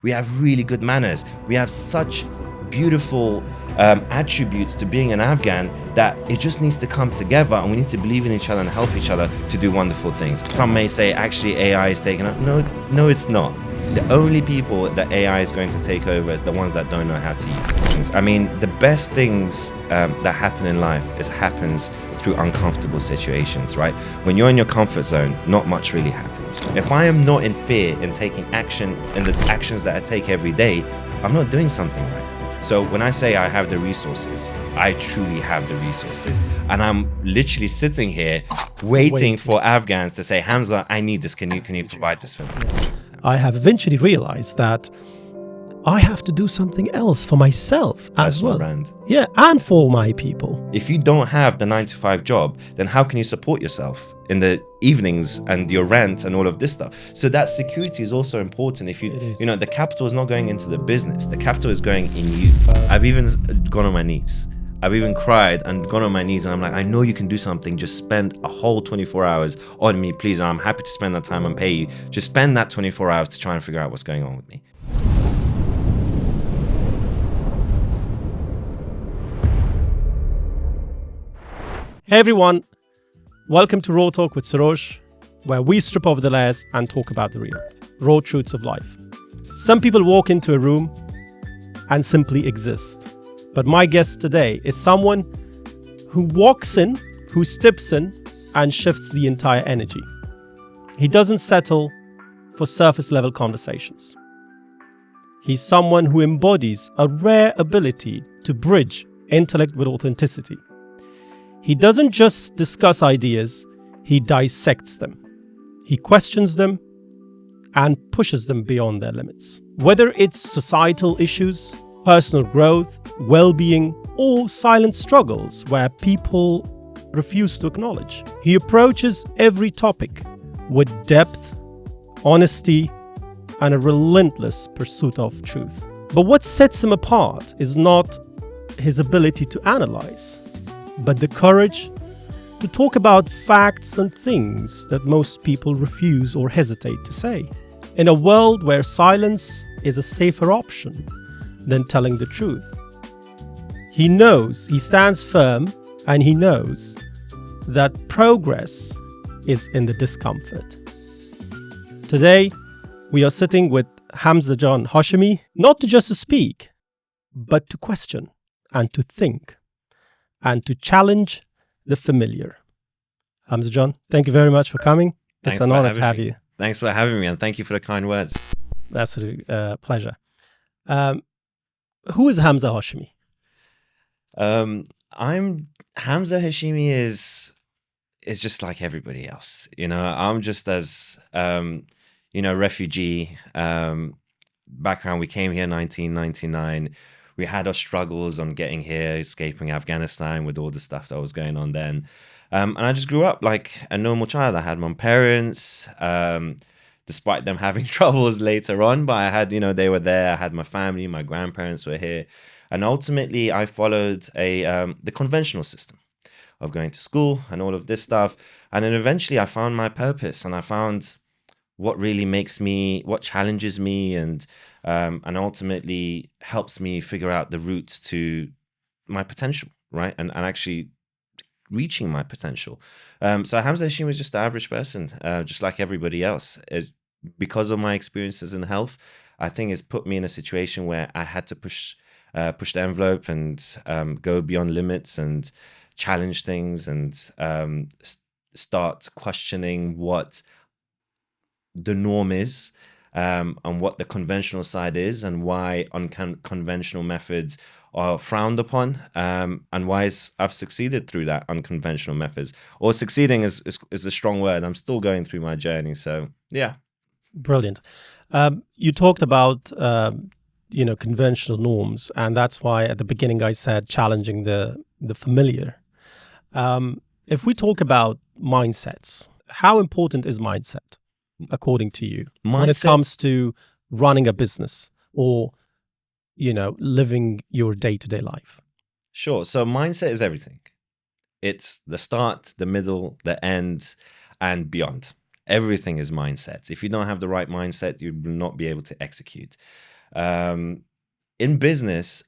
We have really good manners. We have such beautiful attributes to being an Afghan that it just needs to come together, and we need to believe in each other and help each other to do wonderful things. Some may say actually AI is taking up. No, it's not. The only people that AI is going to take over is the ones that don't know how to use things. I mean, the best things that happen in life happens through uncomfortable situations, right? When you're in your comfort zone, not much really happens. If I am not in fear in taking action, in the actions that I take every day, I'm not doing something right. So when I say I have the resources, I truly have the resources. And I'm literally sitting here waiting for Afghans to say, Hamza, I need this. Can you provide this for me? I have eventually realized that I have to do something else for myself as well. Brand. Yeah, and for my people. If you don't have the 9-to-5 job, then how can you support yourself in the evenings and your rent and all of this stuff? So that security is also important. If you know, the capital is not going into the business, the capital is going in you. I've even gone on my knees. I've even cried and gone on my knees, and I'm like, I know you can do something. Just spend a whole 24 hours on me, please. And I'm happy to spend that time and pay you. Just spend that 24 hours to try and figure out what's going on with me. Hey everyone, welcome to Raw Talk with Surosh, where we strip off the layers and talk about the real, raw truths of life. Some people walk into a room and simply exist. But my guest today is someone who walks in, who steps in, and shifts the entire energy. He doesn't settle for surface level conversations. He's someone who embodies a rare ability to bridge intellect with authenticity. He doesn't just discuss ideas, he dissects them. He questions them and pushes them beyond their limits. Whether it's societal issues, personal growth, well-being, or silent struggles where people refuse to acknowledge, he approaches every topic with depth, honesty, and a relentless pursuit of truth. But what sets him apart is not his ability to analyze, but the courage to talk about facts and things that most people refuse or hesitate to say. In a world where silence is a safer option than telling the truth, he knows, he stands firm, and he knows that progress is in the discomfort. Today, we are sitting with Hamza Hashime, not to just speak, but to question and to think and to challenge the familiar. Hamza, thank you very much for coming. It's an honor to have you. Thanks for having me, and thank you for the kind words. That's a pleasure. Who is Hamza Hashime? I'm Hamza Hashime is just like everybody else. You know, I'm just as refugee background. We came here in 1999. We had our struggles on getting here, escaping Afghanistan with all the stuff that was going on then. And I just grew up like a normal child. I had my parents, despite them having troubles later on, but I had, they were there. I had my family, my grandparents were here. And ultimately I followed the conventional system of going to school and all of this stuff. And then eventually I found my purpose, and I found what really makes me, what challenges me, and ultimately helps me figure out the routes to my potential, right? And actually reaching my potential. So Hamza Hashime was just the average person, just like everybody else. Because of my experiences in health, I think it's put me in a situation where I had to push the envelope and go beyond limits and challenge things and start questioning what the norm is, and what the conventional side is, and why unconventional methods are frowned upon, and why I've succeeded through that unconventional methods. Or succeeding is a strong word. I'm still going through my journey. So yeah. Brilliant. You talked about conventional norms, and that's why at the beginning I said challenging the familiar. If we talk about mindsets, how important is mindset according to you when it comes to running a business or living your day-to-day life? Sure. So mindset is everything. It's the start, the middle, the end, and beyond. Everything is mindset. If you don't have the right mindset, you will not be able to execute. In business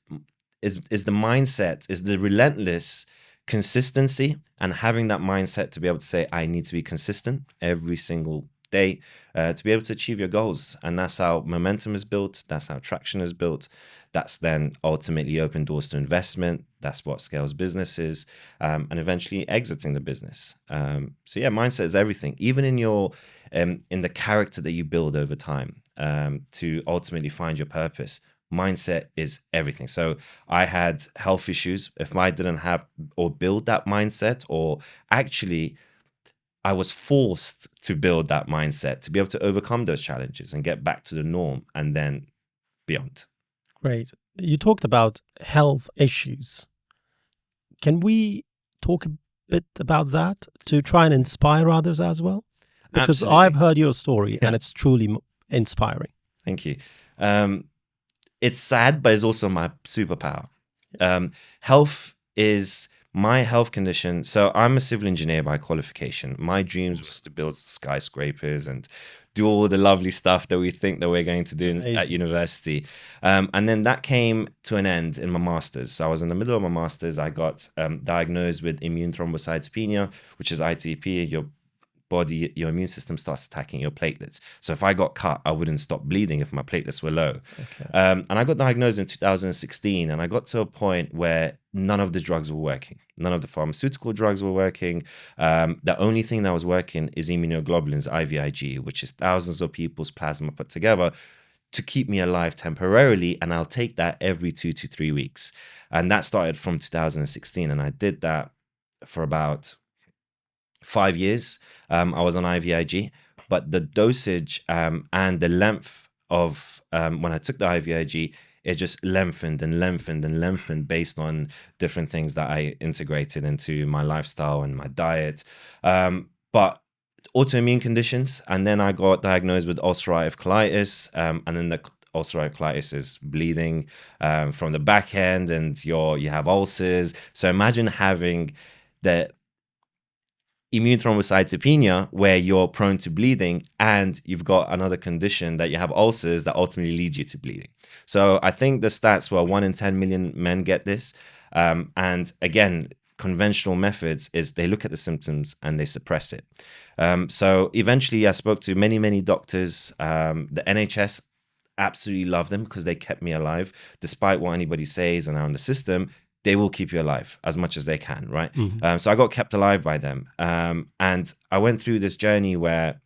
is the mindset, is the relentless consistency, and having that mindset to be able to say, I need to be consistent every single day to be able to achieve your goals. And that's how momentum is built. That's how traction is built. That's then ultimately open doors to investment. That's what scales businesses, and eventually exiting the business. So yeah, mindset is everything, even in your in the character that you build over time to ultimately find your purpose. Mindset is everything. So I had health issues. If I didn't have or build that mindset, or actually I was forced to build that mindset to be able to overcome those challenges and get back to the norm and then beyond. Great. You talked about health issues. Can we talk a bit about that to try and inspire others as well? Because Absolutely. I've heard your story and it's truly inspiring. Thank you. It's sad, but it's also my superpower. Health is my health condition. So I'm a civil engineer by qualification. My dreams was to build skyscrapers and do all the lovely stuff that we think that we're going to do at university. And then that came to an end in my master's. So I was in the middle of my master's. I got diagnosed with immune thrombocytopenia, which is ITP. Your immune system starts attacking your platelets. So if I got cut, I wouldn't stop bleeding if my platelets were low. Okay. And I got diagnosed in 2016, and I got to a point where none of the drugs were working. None of the pharmaceutical drugs were working. The only thing that was working is immunoglobulins, IVIG, which is thousands of people's plasma put together to keep me alive temporarily, and I'll take that every 2 to 3 weeks. And that started from 2016, and I did that for about 5 years. I was on IVIG, but the dosage and the length of when I took the IVIG, it just lengthened and lengthened and lengthened based on different things that I integrated into my lifestyle and my diet. But autoimmune conditions, and then I got diagnosed with ulcerative colitis, and then the ulcerative colitis is bleeding from the back end, and you have ulcers. So imagine having the immune thrombocytopenia where you're prone to bleeding, and you've got another condition that you have ulcers that ultimately lead you to bleeding. So I think the stats were 1 in 10 million men get this. And again, conventional methods is they look at the symptoms and they suppress it. So eventually I spoke to many, many doctors. The NHS absolutely love them because they kept me alive. Despite what anybody says and on the system, they will keep you alive as much as they can, right? Mm-hmm. So I got kept alive by them. And I went through this journey where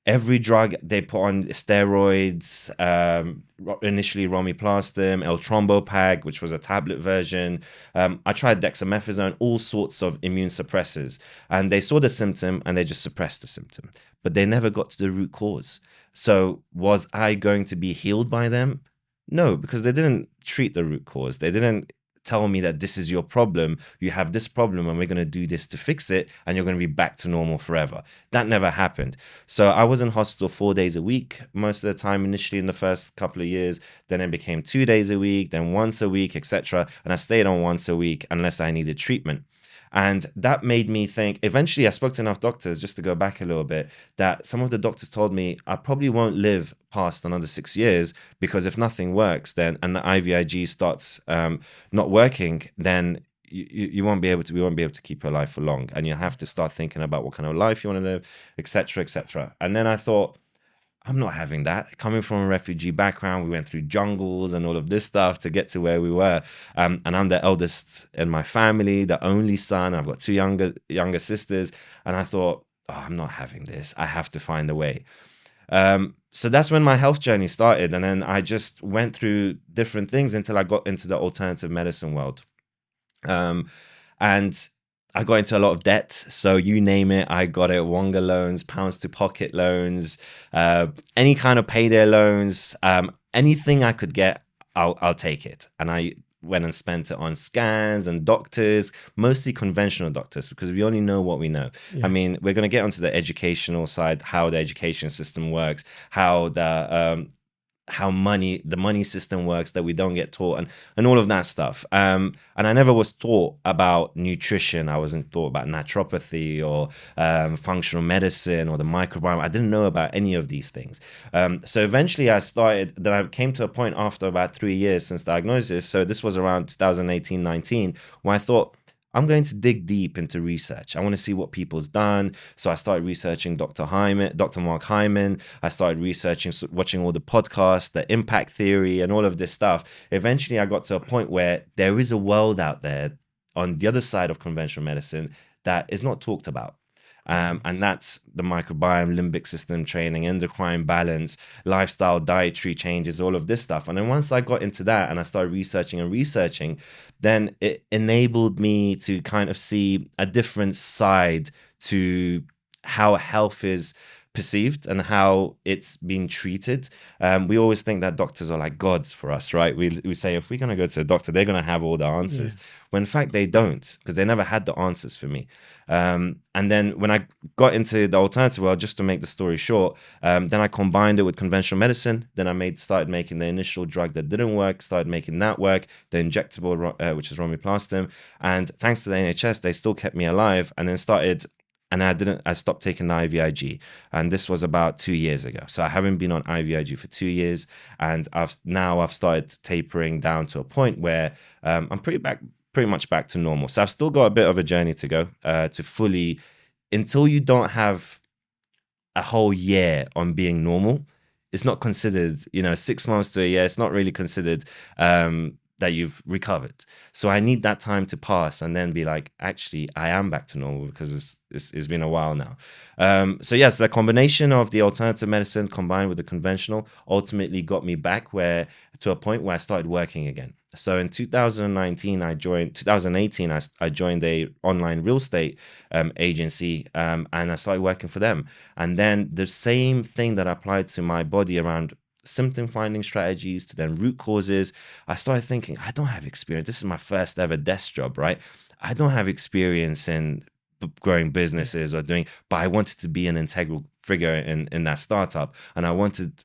every drug they put on steroids, initially romiplastim, L-Trombopag, which was a tablet version. I tried dexamethasone, all sorts of immune suppressors. And they saw the symptom and they just suppressed the symptom. But they never got to the root cause. So was I going to be healed by them? No, because they didn't treat the root cause. They didn't tell me that this is your problem, you have this problem, and we're going to do this to fix it, and you're going to be back to normal forever. That never happened. So I was in hospital 4 days a week most of the time, initially in the first couple of years. Then it became 2 days a week, then once a week, etc. And I stayed on once a week unless I needed treatment. And that made me think, eventually I spoke to enough doctors, just to go back a little bit, that some of the doctors told me I probably won't live past another 6 years, because if nothing works then, and the IVIG starts not working, then we won't be able to keep your life for long, and you have to start thinking about what kind of life you want to live, etc., etc. And then I thought, I'm not having that. Coming from a refugee background, we went through jungles and all of this stuff to get to where we were. And I'm the eldest in my family, the only son. I've got two younger sisters. And I thought, oh, I'm not having this. I have to find a way. So that's when my health journey started. And then I just went through different things until I got into the alternative medicine world. And I got into a lot of debt. So you name it, I got it. Wonga loans, pounds to pocket loans, any kind of payday loans, anything I could get, I'll take it. And I went and spent it on scans and doctors, mostly conventional doctors, because we only know what we know. Yeah. I mean, we're going to get onto the educational side, how the education system works, how the how the money system works that we don't get taught, and all of that stuff. And I never was taught about nutrition. I wasn't taught about naturopathy or functional medicine or the microbiome. I didn't know about any of these things. So eventually I came to a point after about 3 years since diagnosis. So this was around 2018, 19, where I thought, I'm going to dig deep into research. I want to see what people's done. So I started researching Dr. Mark Hyman. I started researching, watching all the podcasts, the impact theory, and all of this stuff. Eventually, I got to a point where there is a world out there on the other side of conventional medicine that is not talked about. And that's the microbiome, limbic system training, endocrine balance, lifestyle, dietary changes, all of this stuff. And then once I got into that and I started researching, then it enabled me to kind of see a different side to how health is perceived and how it's been treated. We always think that doctors are like gods for us, right? We say if we're going to go to a doctor, they're going to have all the answers. Yeah. When in fact they don't, because they never had the answers for me. And then when I got into the alternative world, just to make the story short, then I combined it with conventional medicine. Then I started making the initial drug that didn't work, started making that work, the injectable, which is romiplastim. And thanks to the NHS, they still kept me alive, and then I stopped taking the IVIG. And this was about 2 years ago. So I haven't been on IVIG for 2 years. And I've started tapering down to a point where I'm pretty much back to normal. So I've still got a bit of a journey to go to fully, until you don't have a whole year on being normal, it's not considered, 6 months to a year, it's not really considered that you've recovered. So I need that time to pass and then be like, actually, I am back to normal, because it's been a while now. So yes, the combination of the alternative medicine combined with the conventional ultimately got me back to a point where I started working again. So in 2018, I joined a online real estate agency, and I started working for them. And then the same thing that applied to my body around symptom finding strategies to then root causes, I started thinking, I don't have experience. This is my first ever desk job, right? I don't have experience in growing businesses but I wanted to be an integral figure in that startup, and I wanted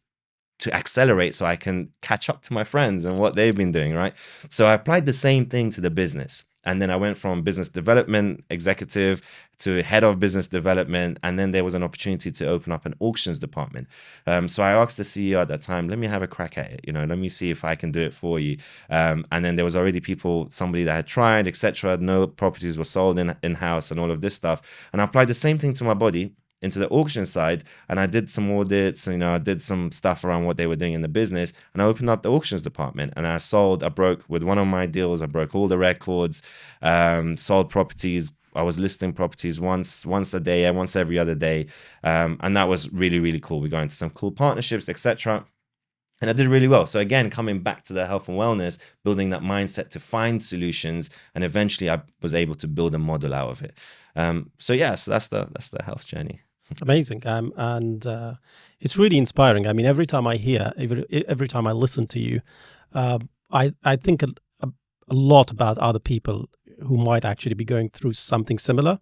to accelerate so I can catch up to my friends and what they've been doing, right? So I applied the same thing to the business. And then I went from business development executive to head of business development. And then there was an opportunity to open up an auctions department. So I asked the CEO at that time, let me have a crack at it. Let me see if I can do it for you. And then there was already somebody that had tried, etc. No properties were sold in-house and all of this stuff. And I applied the same thing to my body, into the auction side, and I did some audits, I did some stuff around what they were doing in the business, and I opened up the auctions department, and I broke with one of my deals, I broke all the records, sold properties. I was listing properties once a day, once every other day, and that was really, really cool. We got into some cool partnerships, etc. And I did really well. So again, coming back to the health and wellness, building that mindset to find solutions, and eventually I was able to build a model out of it. So that's the health journey. Amazing. And it's really inspiring. I mean, every time I listen to you, I think a lot about other people who might actually be going through something similar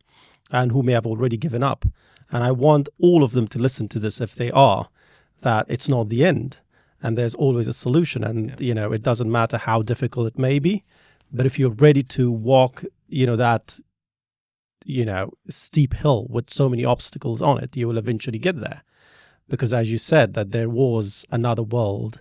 and who may have already given up. And I want all of them to listen to this, if they are, that it's not the end and there's always a solution. And, it doesn't matter how difficult it may be, but if you're ready to walk, that steep hill with so many obstacles on it, you will eventually get there. Because as you said, that there was another world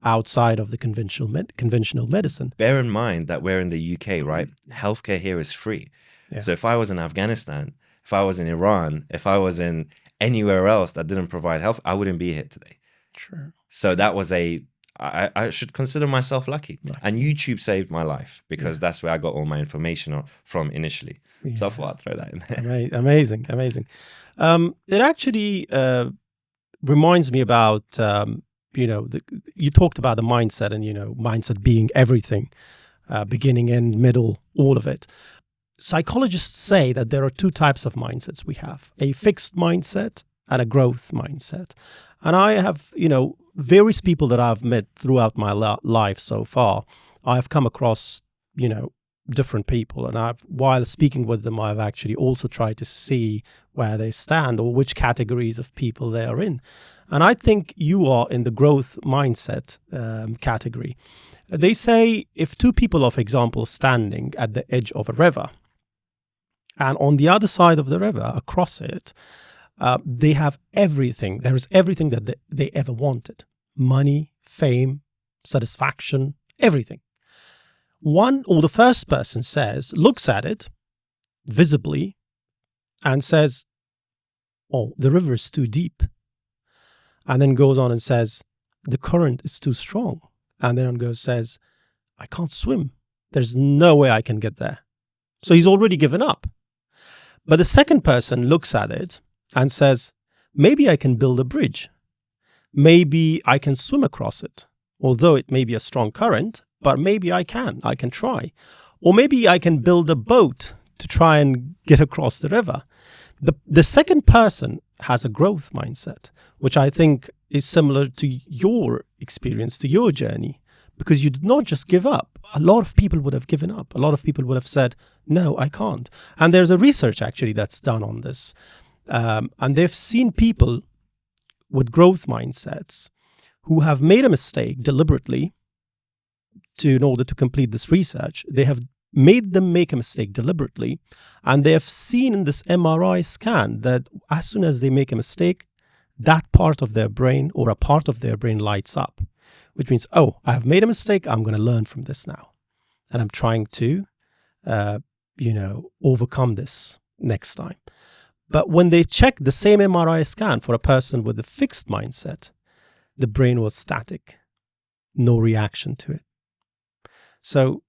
outside of the conventional medicine. Bear in mind that we're in the UK, right? Healthcare here is free. Yeah. So if I was in Afghanistan, if I was in Iran, if I was in anywhere else that didn't provide health, I wouldn't be here today. True. So that was I should consider myself lucky. Right. And YouTube saved my life, because that's where I got all my information from initially. Yeah. So I thought I'd throw that in there. Amazing. It actually reminds me about, you talked about the mindset and, mindset being everything, beginning, end, middle, all of it. Psychologists say that there are two types of mindsets we have, a fixed mindset and a growth mindset. And I have, various people that I've met throughout my life so far, I've come across, different people. And while speaking with them, I've actually also tried to see where they stand or which categories of people they are in. And I think you are in the growth mindset category. They say if two people, for example, standing at the edge of a river, and on the other side of the river, across it, they have everything. There is everything that they ever wanted: money, fame, satisfaction, everything. One or the first person looks at it visibly and says, "Oh, the river is too deep." And then goes on and says, "The current is too strong." And then says, "I can't swim. There's no way I can get there." So he's already given up. But the second person looks at it and says, "Maybe I can build a bridge. Maybe I can swim across it. Although it may be a strong current, but maybe I can try. Or maybe I can build a boat to try and get across the river." The second person has a growth mindset, which I think is similar to your experience, to your journey, because you did not just give up. A lot of people would have given up. A lot of people would have said, "No, I can't." And there's a research actually that's done on this. And they've seen people with growth mindsets who have made a mistake deliberately in order to complete this research. They have made them make a mistake deliberately, and they have seen in this MRI scan that as soon as they make a mistake, that part of their brain or a part of their brain lights up, which means, "Oh, I have made a mistake. I'm going to learn from this now, and I'm trying to, overcome this next time." But when they check the same MRI scan for a person with a fixed mindset, the brain was static, no reaction to it. So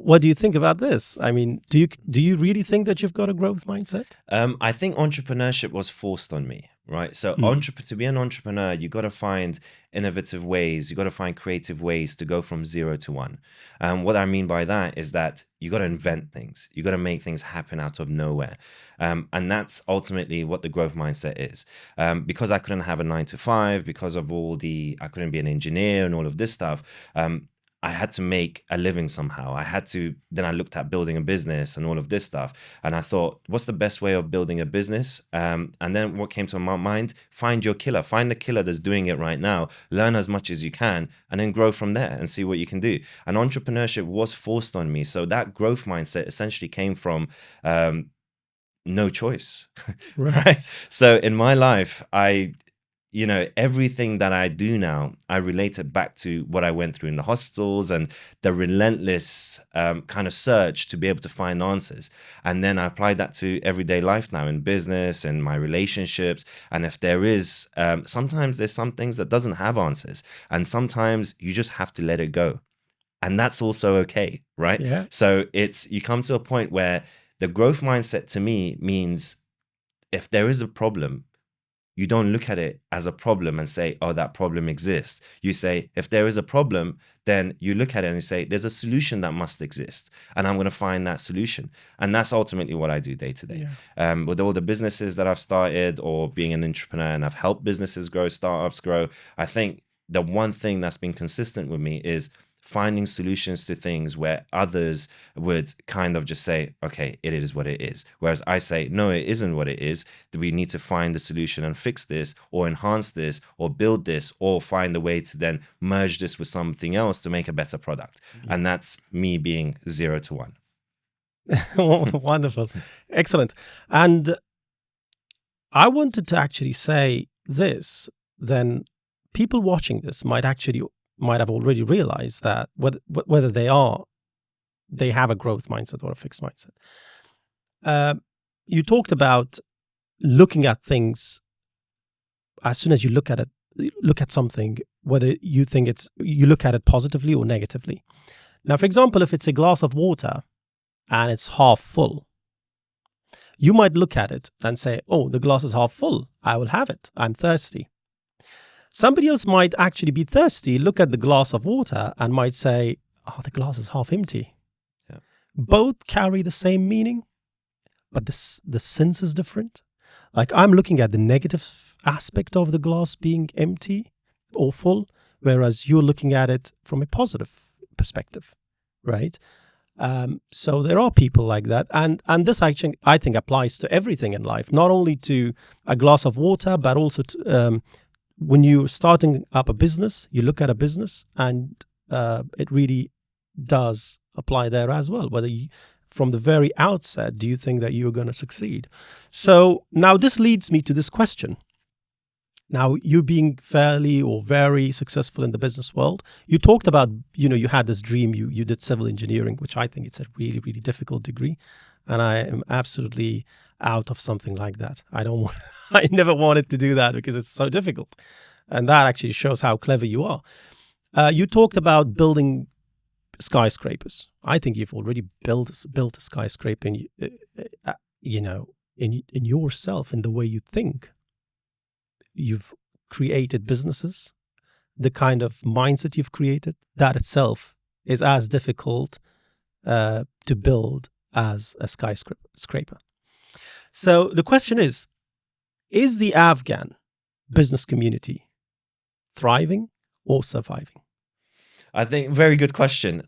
what do you think about this? I mean, do you really think that you've got a growth mindset? I think entrepreneurship was forced on me, right? So to be an entrepreneur, you got to find innovative ways. You got to find creative ways to go from 0 to 1. What I mean by that is that you got to invent things. You got to make things happen out of nowhere. And that's ultimately what the growth mindset is. Because I couldn't have a 9 to 5, because of I couldn't be an engineer and all of this stuff. I had to make a living somehow. Then I looked at building a business and all of this stuff. And I thought, what's the best way of building a business? And then what came to my mind, find your killer, find the killer that's doing it right now, learn as much as you can, and then grow from there and see what you can do. And entrepreneurship was forced on me. So that growth mindset essentially came from no choice, right? So in my life, everything that I do now, I relate it back to what I went through in the hospitals and the relentless kind of search to be able to find answers. And then I apply that to everyday life now in business and my relationships. And if there is, sometimes there's some things that doesn't have answers. And sometimes you just have to let it go. And that's also okay, right? Yeah. So you come to a point where the growth mindset to me means if there is a problem, you don't look at it as a problem and say, "Oh, that problem exists." You say, if there is a problem, then you look at it and you say, there's a solution that must exist, and I'm going to find that solution. And that's ultimately what I do day to day. With all the businesses that I've started or being an entrepreneur, and I've helped businesses grow, startups grow, I think the one thing that's been consistent with me is finding solutions to things where others would kind of just say, "Okay, it is what it is." Whereas I say, "No, it isn't what it is. We need to find the solution and fix this or enhance this or build this or find a way to then merge this with something else to make a better product." And that's me being 0 to 1. Wonderful. Excellent. And I wanted to actually say this, then people watching this might have already realized that whether they have a growth mindset or a fixed mindset. You talked about looking at things as soon as you look at something, whether you look at it positively or negatively. Now, for example, if it's a glass of water and it's half full, you might look at it and say, "Oh, the glass is half full. I will have it. I'm thirsty." Somebody else might actually be thirsty, look at the glass of water and might say, "Oh, the glass is half empty." Yeah. Both carry the same meaning, but the sense is different. Like I'm looking at the negative aspect of the glass being empty or full, whereas you're looking at it from a positive perspective, right? So there are people like that. And this actually, I think, applies to everything in life, not only to a glass of water, but also when you're starting up a business, you look at a business, and it really does apply there as well. Whether you, from the very outset, do you think that you're going to succeed? So now this leads me to this question. Now, you being fairly or very successful in the business world, you talked about, you had this dream, you did civil engineering, which I think it's a really, really difficult degree. And I am absolutely out of something like that. I never wanted to do that because it's so difficult. And that actually shows how clever you are. You talked about building skyscrapers. I think you've already built a skyscraper in yourself, in the way you think. You've created businesses, the kind of mindset you've created, that itself is as difficult to build as a skyscraper. So the question is the Afghan business community thriving or surviving? I think very good question.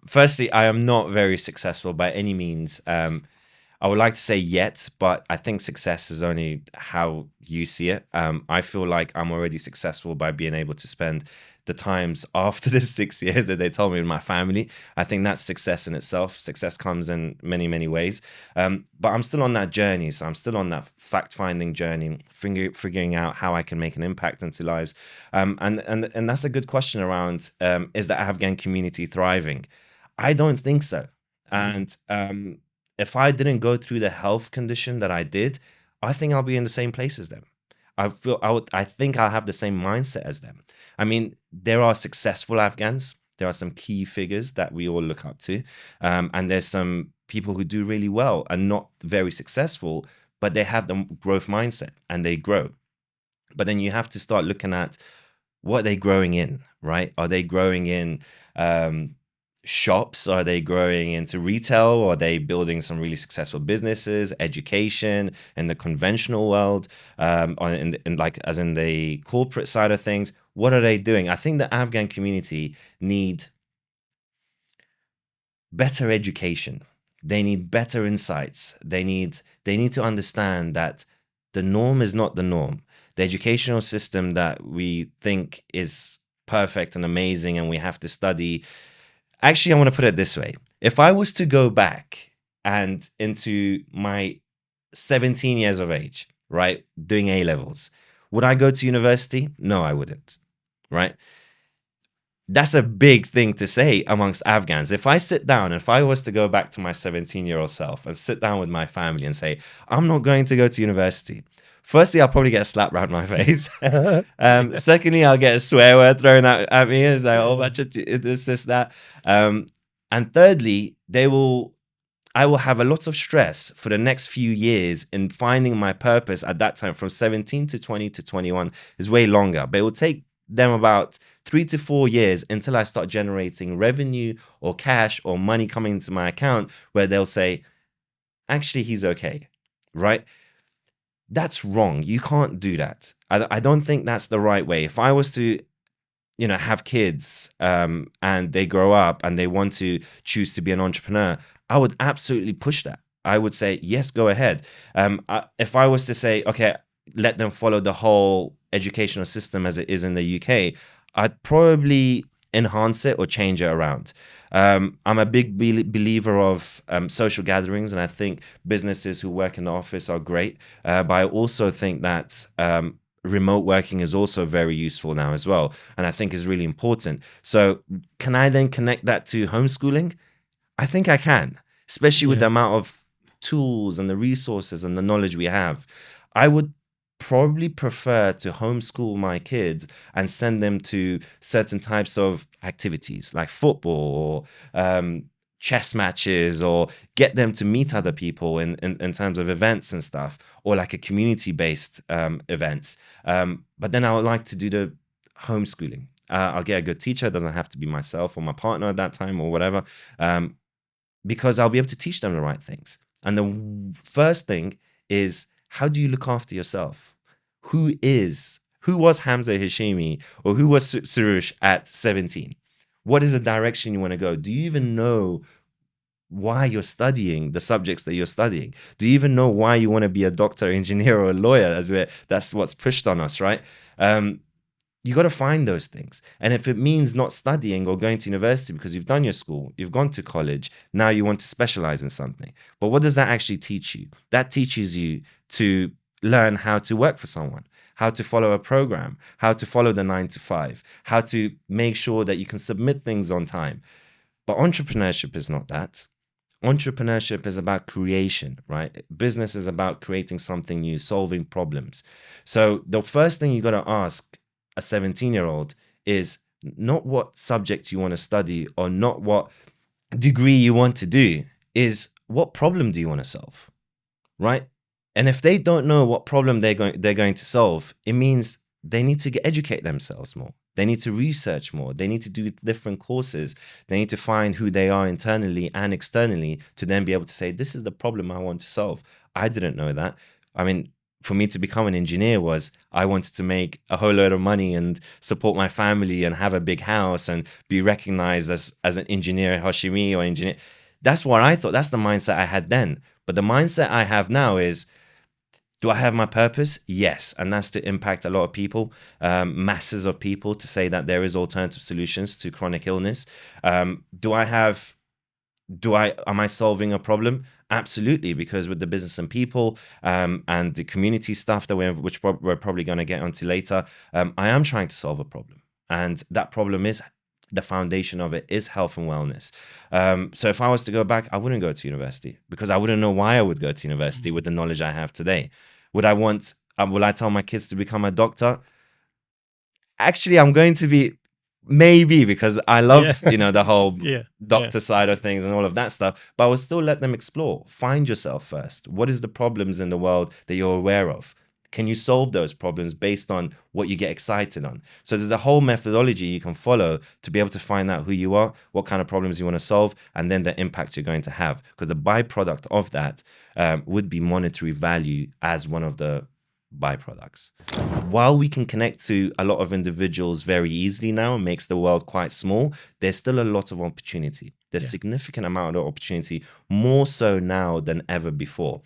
Firstly, I am not very successful by any means. I would like to say yet, but I think success is only how you see it. I feel like I'm already successful by being able to spend the times after the 6 years that they told me with my family. I think that's success in itself. Success comes in many, many ways. But I'm still on that journey. So I'm still on that fact-finding journey, figuring out how I can make an impact into lives. And that's a good question around, is the Afghan community thriving? I don't think so. And if I didn't go through the health condition that I did, I think I'll be in the same place as them. I think I'll have the same mindset as them. I mean, there are successful Afghans. There are some key figures that we all look up to. And there's some people who do really well and not very successful, but they have the growth mindset and they grow. But then you have to start looking at what are they growing in, right? Are they growing in shops? Are they growing into retail? Or are they building some really successful businesses, education in the conventional world, or in like as in the corporate side of things? What are they doing? I think the Afghan community need better education. They need better insights. They need to understand that the norm is not the norm. The educational system that we think is perfect and amazing and we have to study. Actually, I want to put it this way. If I was to go back and into my 17 years of age, right, doing A-levels, would I go to university? No, I wouldn't, right? That's a big thing to say amongst Afghans. If I sit down, if I was to go back to my 17-year-old self and sit down with my family and say, I'm not going to go to university. Firstly, I'll probably get a slap around my face. Secondly, I'll get a swear word thrown out at me. It's like, oh, this, that. And thirdly, I will have a lot of stress for the next few years in finding my purpose at that time. From 17 to 20 to 21 is way longer, but it will take them about 3 to 4 years until I start generating revenue or cash or money coming into my account where they'll say, actually, he's okay, right? That's wrong. You can't do that. I don't think that's the right way. If I was to, have kids and they grow up and they want to choose to be an entrepreneur, I would absolutely push that. I would say, yes, go ahead. If I was to say, okay, let them follow the whole educational system as it is in the UK, I'd probably enhance it or change it around. I'm a big believer of social gatherings, and I think businesses who work in the office are great. But I also think that remote working is also very useful now as well, and I think is really important. So can I then connect that to homeschooling? I think I can, especially with the amount of tools and the resources and the knowledge we have. I would probably prefer to homeschool my kids and send them to certain types of activities like football or chess matches, or get them to meet other people in terms of events and stuff, or like a community-based events. But then I would like to do the homeschooling. I'll get a good teacher. It doesn't have to be myself or my partner at that time or whatever, because I'll be able to teach them the right things. And the first thing is, how do you look after yourself? Who was Hamza Hashime, or who was Surosh at 17? What is the direction you want to go? Do you even know why you're studying the subjects that you're studying? Do you even know why you want to be a doctor, engineer, or a lawyer? That's what's pushed on us, right? you got to find those things. And if it means not studying or going to university because you've done your school, you've gone to college, now you want to specialize in something. But what does that actually teach you? That teaches you to learn how to work for someone, how to follow a program, how to follow the 9 to 5, how to make sure that you can submit things on time. But entrepreneurship is not that. Entrepreneurship is about creation, right? Business is about creating something new, solving problems. So the first thing you got to ask a 17-year-old is not what subject you want to study or not what degree you want to do, is what problem do you want to solve, right? And if they don't know what problem they're going to solve, it means they need to educate themselves more. They need to research more. They need to do different courses. They need to find who they are internally and externally to then be able to say, this is the problem I want to solve. I didn't know that. I mean, for me to become an engineer was I wanted to make a whole load of money and support my family and have a big house and be recognized as an engineer, Hashime or engineer. That's what I thought. That's the mindset I had then. But the mindset I have now is, do I have my purpose? Yes. And that's to impact a lot of people, masses of people, to say that there is alternative solutions to chronic illness. Am I solving a problem? Absolutely. Because with the business and people and the community stuff that we're probably going to get onto later, I am trying to solve a problem. And that problem is, the foundation of it is health and wellness. So if I was to go back, I wouldn't go to university because I wouldn't know why I would go to university with the knowledge I have today. Will I tell my kids to become a doctor? Actually, I'm going to be, maybe, because I love, the whole doctor side of things and all of that stuff, but I will still let them explore. Find yourself first. What is the problems in the world that you're aware of? Can you solve those problems based on what you get excited on? So there's a whole methodology you can follow to be able to find out who you are, what kind of problems you want to solve, and then the impact you're going to have. Because the byproduct of that would be monetary value as one of the byproducts. While we can connect to a lot of individuals very easily now and makes the world quite small, there's still a lot of opportunity. There's significant amount of opportunity, more so now than ever before.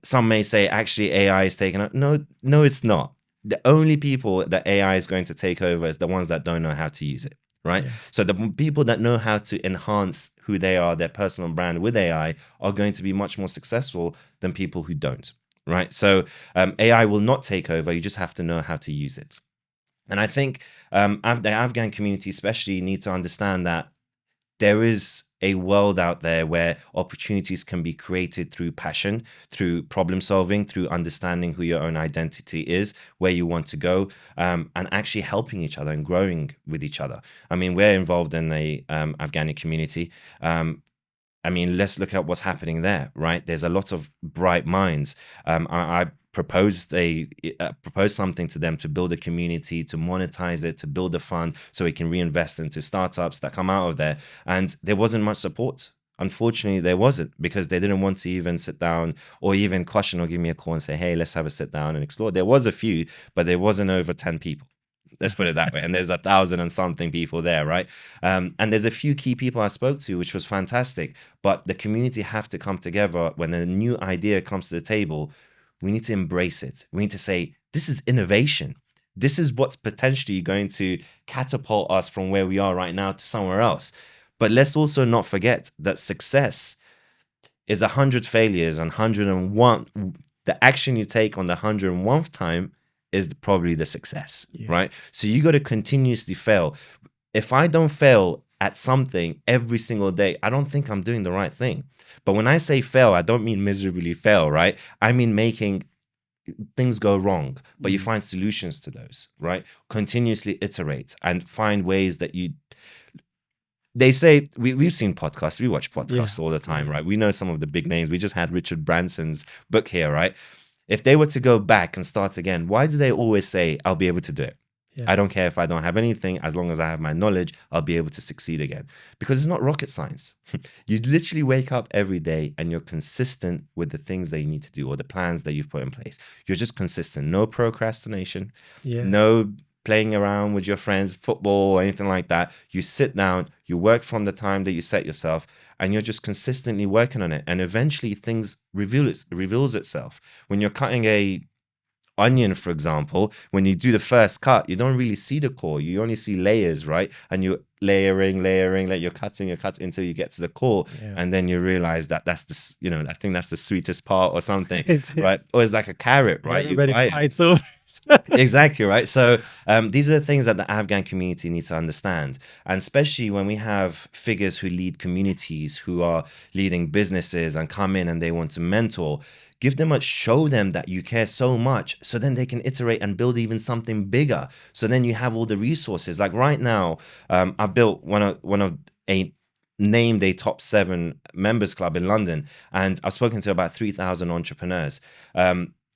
Some may say, actually, AI is taking over. No, it's not. The only people that AI is going to take over is the ones that don't know how to use it, right? Yeah. So the people that know how to enhance who they are, their personal brand with AI, are going to be much more successful than people who don't, right? So AI will not take over. You just have to know how to use it. And I think the Afghan community especially need to understand that there is a world out there where opportunities can be created through passion, through problem solving, through understanding who your own identity is, where you want to go, and actually helping each other and growing with each other. I mean, we're involved in a Afghani community. I mean, let's look at what's happening there, right? There's a lot of bright minds. I proposed something to them to build a community, to monetize it, to build a fund so we can reinvest into startups that come out of there. And there wasn't much support. Unfortunately, there wasn't, because they didn't want to even sit down or even question or give me a call and say, hey, let's have a sit down and explore. There was a few, but there wasn't over 10 people. Let's put it that way. And there's 1,000 and something people there, right? And there's a few key people I spoke to, which was fantastic. But the community have to come together. When a new idea comes to the table, we need to embrace it. We need to say, this is innovation. This is what's potentially going to catapult us from where we are right now to somewhere else. But let's also not forget that success is 100 failures and 101. The action you take on the 101th time is probably the success, right? So you got to continuously fail. If I don't fail at something every single day, I don't think I'm doing the right thing. But when I say fail, I don't mean miserably fail, right? I mean making things go wrong, but you find solutions to those, right? Continuously iterate and find ways that they say, we've seen podcasts, we watch podcasts all the time, right? We know some of the big names. We just had Richard Branson's book here, right? If they were to go back and start again, why do they always say, I'll be able to do it? I don't care if I don't have anything. As long as I have my knowledge, I'll be able to succeed again. Because it's not rocket science. You literally wake up every day and you're consistent with the things that you need to do or the plans that you've put in place. You're just consistent. No procrastination. No playing around with your friends, football or anything like that. You sit down, you work from the time that you set yourself, and you're just consistently working on it. And eventually things reveals itself. When you're cutting a onion, for example, when you do the first cut, you don't really see the core. You only see layers, right? And you're layering, like you're cutting until you get to the core. Yeah. And then you realize that that's the, you know, I think that's the sweetest part or something, It is. right? Or it's like a carrot, right? Everybody You buy it. fights over it. Exactly, right? So these are the things that the Afghan community needs to understand. And especially when we have figures who lead communities, who are leading businesses and come in and they want to mentor, show them that you care so much, so then they can iterate and build even something bigger. So then you have all the resources. Like right now, I've built named a top 7 members club in London, and I've spoken to about 3,000 entrepreneurs.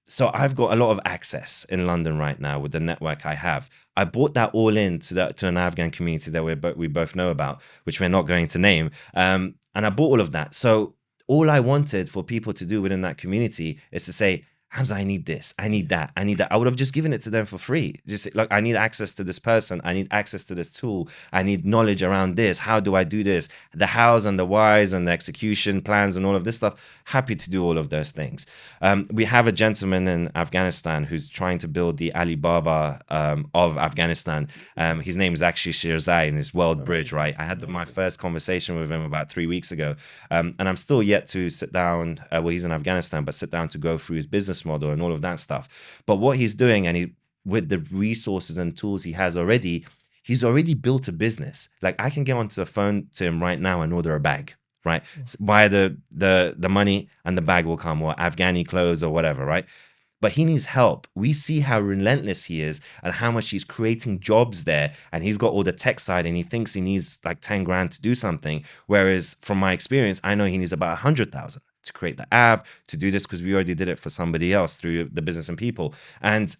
So I've got a lot of access in London right now with the network I have. I brought that all in to an Afghan community that we both know about, which we're not going to name. And I bought all of that. So all I wanted for people to do within that community is to say, Hamza, I need this, I need that, I need that. I would have just given it to them for free. Just like, I need access to this person, I need access to this tool, I need knowledge around this. How do I do this? The hows and the whys and the execution plans and all of this stuff. Happy to do all of those things. We have a gentleman in Afghanistan who's trying to build the Alibaba of Afghanistan. His name is actually Shirzai, and his World Bridge, right? I had my first conversation with him about 3 weeks ago. And I'm still yet to sit down, well, he's in Afghanistan, but sit down to go through his business model and all of that stuff. But what he's doing, and with the resources and tools he has already, he's already built a business. Like I can get onto the phone to him right now and order a bag, right? Buy the money and the bag will come, or Afghani clothes or whatever, right? But he needs help. We see how relentless he is and how much he's creating jobs there. And he's got all the tech side and he thinks he needs like 10 grand to do something. Whereas from my experience, I know he needs about 100,000 to create the app, to do this, because we already did it for somebody else through the Business and People. And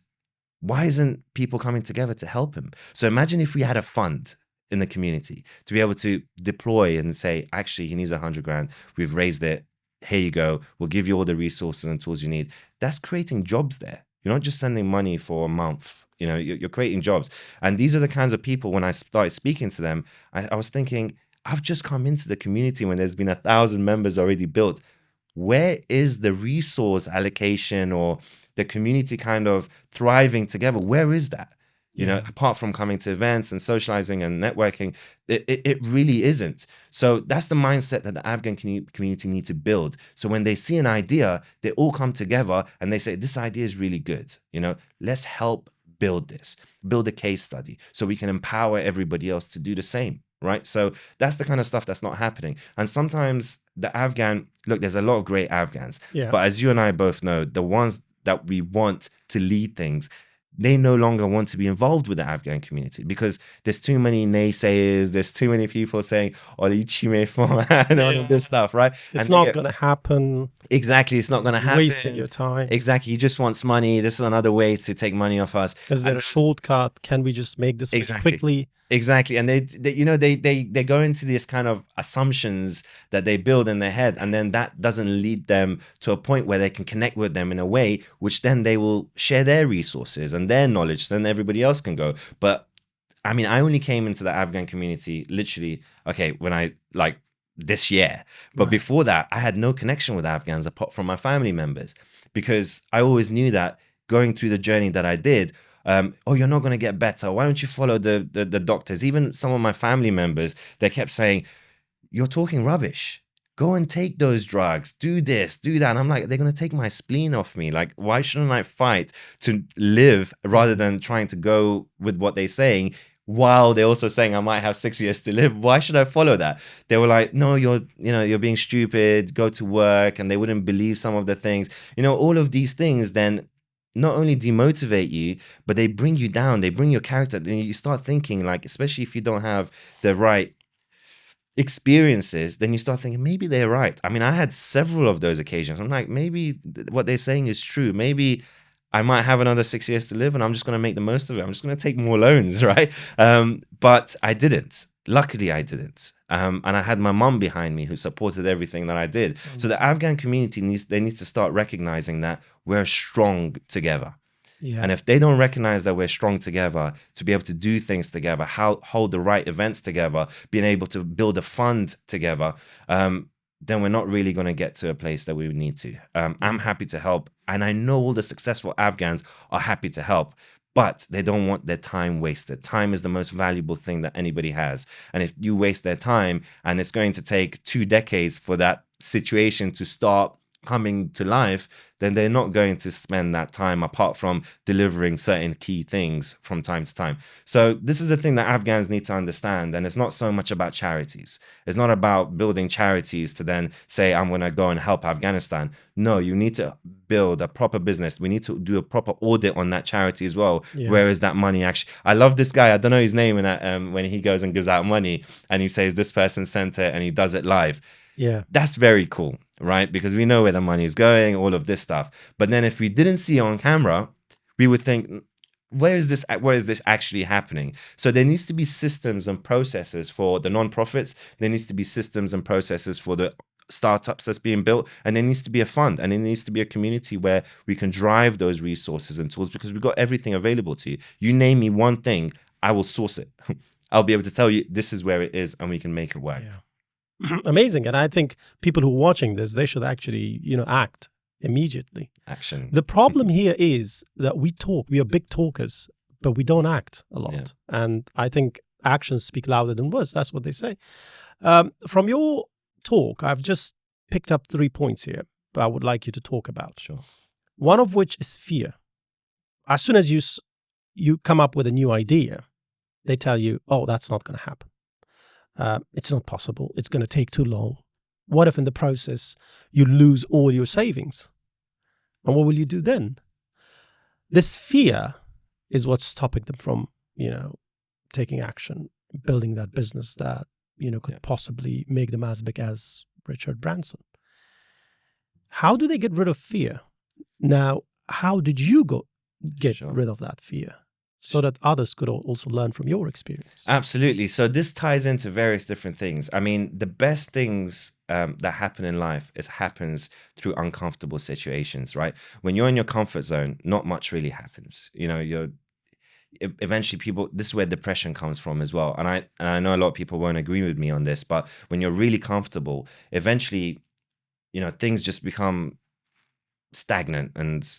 why isn't people coming together to help him? So imagine if we had a fund in the community to be able to deploy and say, actually, he needs 100 grand. We've raised it. Here you go. We'll give you all the resources and tools you need. That's creating jobs there. You're not just sending money for a month. You know, you're creating jobs. And these are the kinds of people, when I started speaking to them, I was thinking, I've just come into the community when there's been 1,000 members already built. Where is the resource allocation or the community kind of thriving together? Where is that? You know, apart from coming to events and socializing and networking, it really isn't. So that's the mindset that the Afghan community need to build. So when they see an idea, they all come together and they say, this idea is really good. You know, let's help build this, build a case study so we can empower everybody else to do the same. Right. So that's the kind of stuff that's not happening. And sometimes the Afghan, look, there's a lot of great Afghans. Yeah. But as you and I both know, the ones that we want to lead things, they no longer want to be involved with the Afghan community because there's too many naysayers. There's too many people saying, and all of this stuff, right? It's not going to happen. Exactly. It's not going to happen. Wasting your time. Exactly. He just wants money. This is another way to take money off us. Is there a shortcut? Can we just make this quickly? Exactly. And they go into this kind of assumptions that they build in their head. And then that doesn't lead them to a point where they can connect with them in a way, which then they will share their resources and their knowledge. Then everybody else can go. But I mean, I only came into the Afghan community literally, when I this year. But before that, I had no connection with Afghans apart from my family members, because I always knew that going through the journey that I did, you're not going to get better. Why don't you follow the doctors? Even some of my family members, they kept saying, you're talking rubbish. Go and take those drugs. Do this, do that. And I'm like, they're going to take my spleen off me. Like, why shouldn't I fight to live rather than trying to go with what they're saying? While they're also saying I might have 6 years to live. Why should I follow that? They were like, no, you're being stupid. Go to work. And they wouldn't believe some of the things. All of these things then not only demotivate you, but they bring you down. They bring your character. Then you start thinking, especially if you don't have the right experiences, then you start thinking, maybe they're right. I mean, I had several of those occasions. I'm like, maybe what they're saying is true. Maybe I might have another 6 years to live and I'm just going to make the most of it. I'm just going to take more loans, right? But I didn't. Luckily, I didn't. And I had my mom behind me who supported everything that I did. So the Afghan community needs to start recognizing that we're strong together. Yeah. And if they don't recognize that we're strong together to be able to do things together, hold the right events together, being able to build a fund together, then we're not really going to get to a place that we need to. I'm happy to help And I know all the successful Afghans are happy to help, but they don't want their time wasted. Time is the most valuable thing that anybody has. And if you waste their time and it's going to take 2 decades for that situation to start coming to life, then they're not going to spend that time apart from delivering certain key things from time to time. So this is the thing that Afghans need to understand. And it's not so much about charities. It's not about building charities to then say, I'm going to go and help Afghanistan. No, you need to build a proper business. We need to do a proper audit on that charity as well. Yeah. Where is that money actually? I love this guy. I don't know his name when he goes and gives out money and he says this person sent it and he does it live. Yeah. That's very cool, right? Because we know where the money is going, all of this stuff. But then if we didn't see it on camera, we would think, where is this actually happening? So there needs to be systems and processes for the non-profits. There needs to be systems and processes for the startups that's being built. And there needs to be a fund, and there needs to be a community where we can drive those resources and tools, because we've got everything available to you. You name me one thing, I will source it. I'll be able to tell you this is where it is and we can make it work. Yeah. Amazing. And I think people who are watching this, they should actually, act immediately. Action. The problem here is that we are big talkers, but we don't act a lot. Yeah. And I think actions speak louder than words. That's what they say. From your talk, I've just picked up 3 points here that I would like you to talk about. Sure. One of which is fear. As soon as you come up with a new idea, they tell you, oh, that's not going to happen. It's not possible. It's going to take too long. What if in the process you lose all your savings? And what will you do then? This fear is what's stopping them from, taking action, building that business that, could possibly make them as big as Richard Branson. How do they get rid of fear? Now, how did you get rid of that fear? So that others could also learn from your experience. Absolutely. So this ties into various different things. I mean, the best things that happen in life happens through uncomfortable situations, right? When you're in your comfort zone, not much really happens. Eventually this is where depression comes from as well. And I know a lot of people won't agree with me on this, but when you're really comfortable, eventually, things just become stagnant and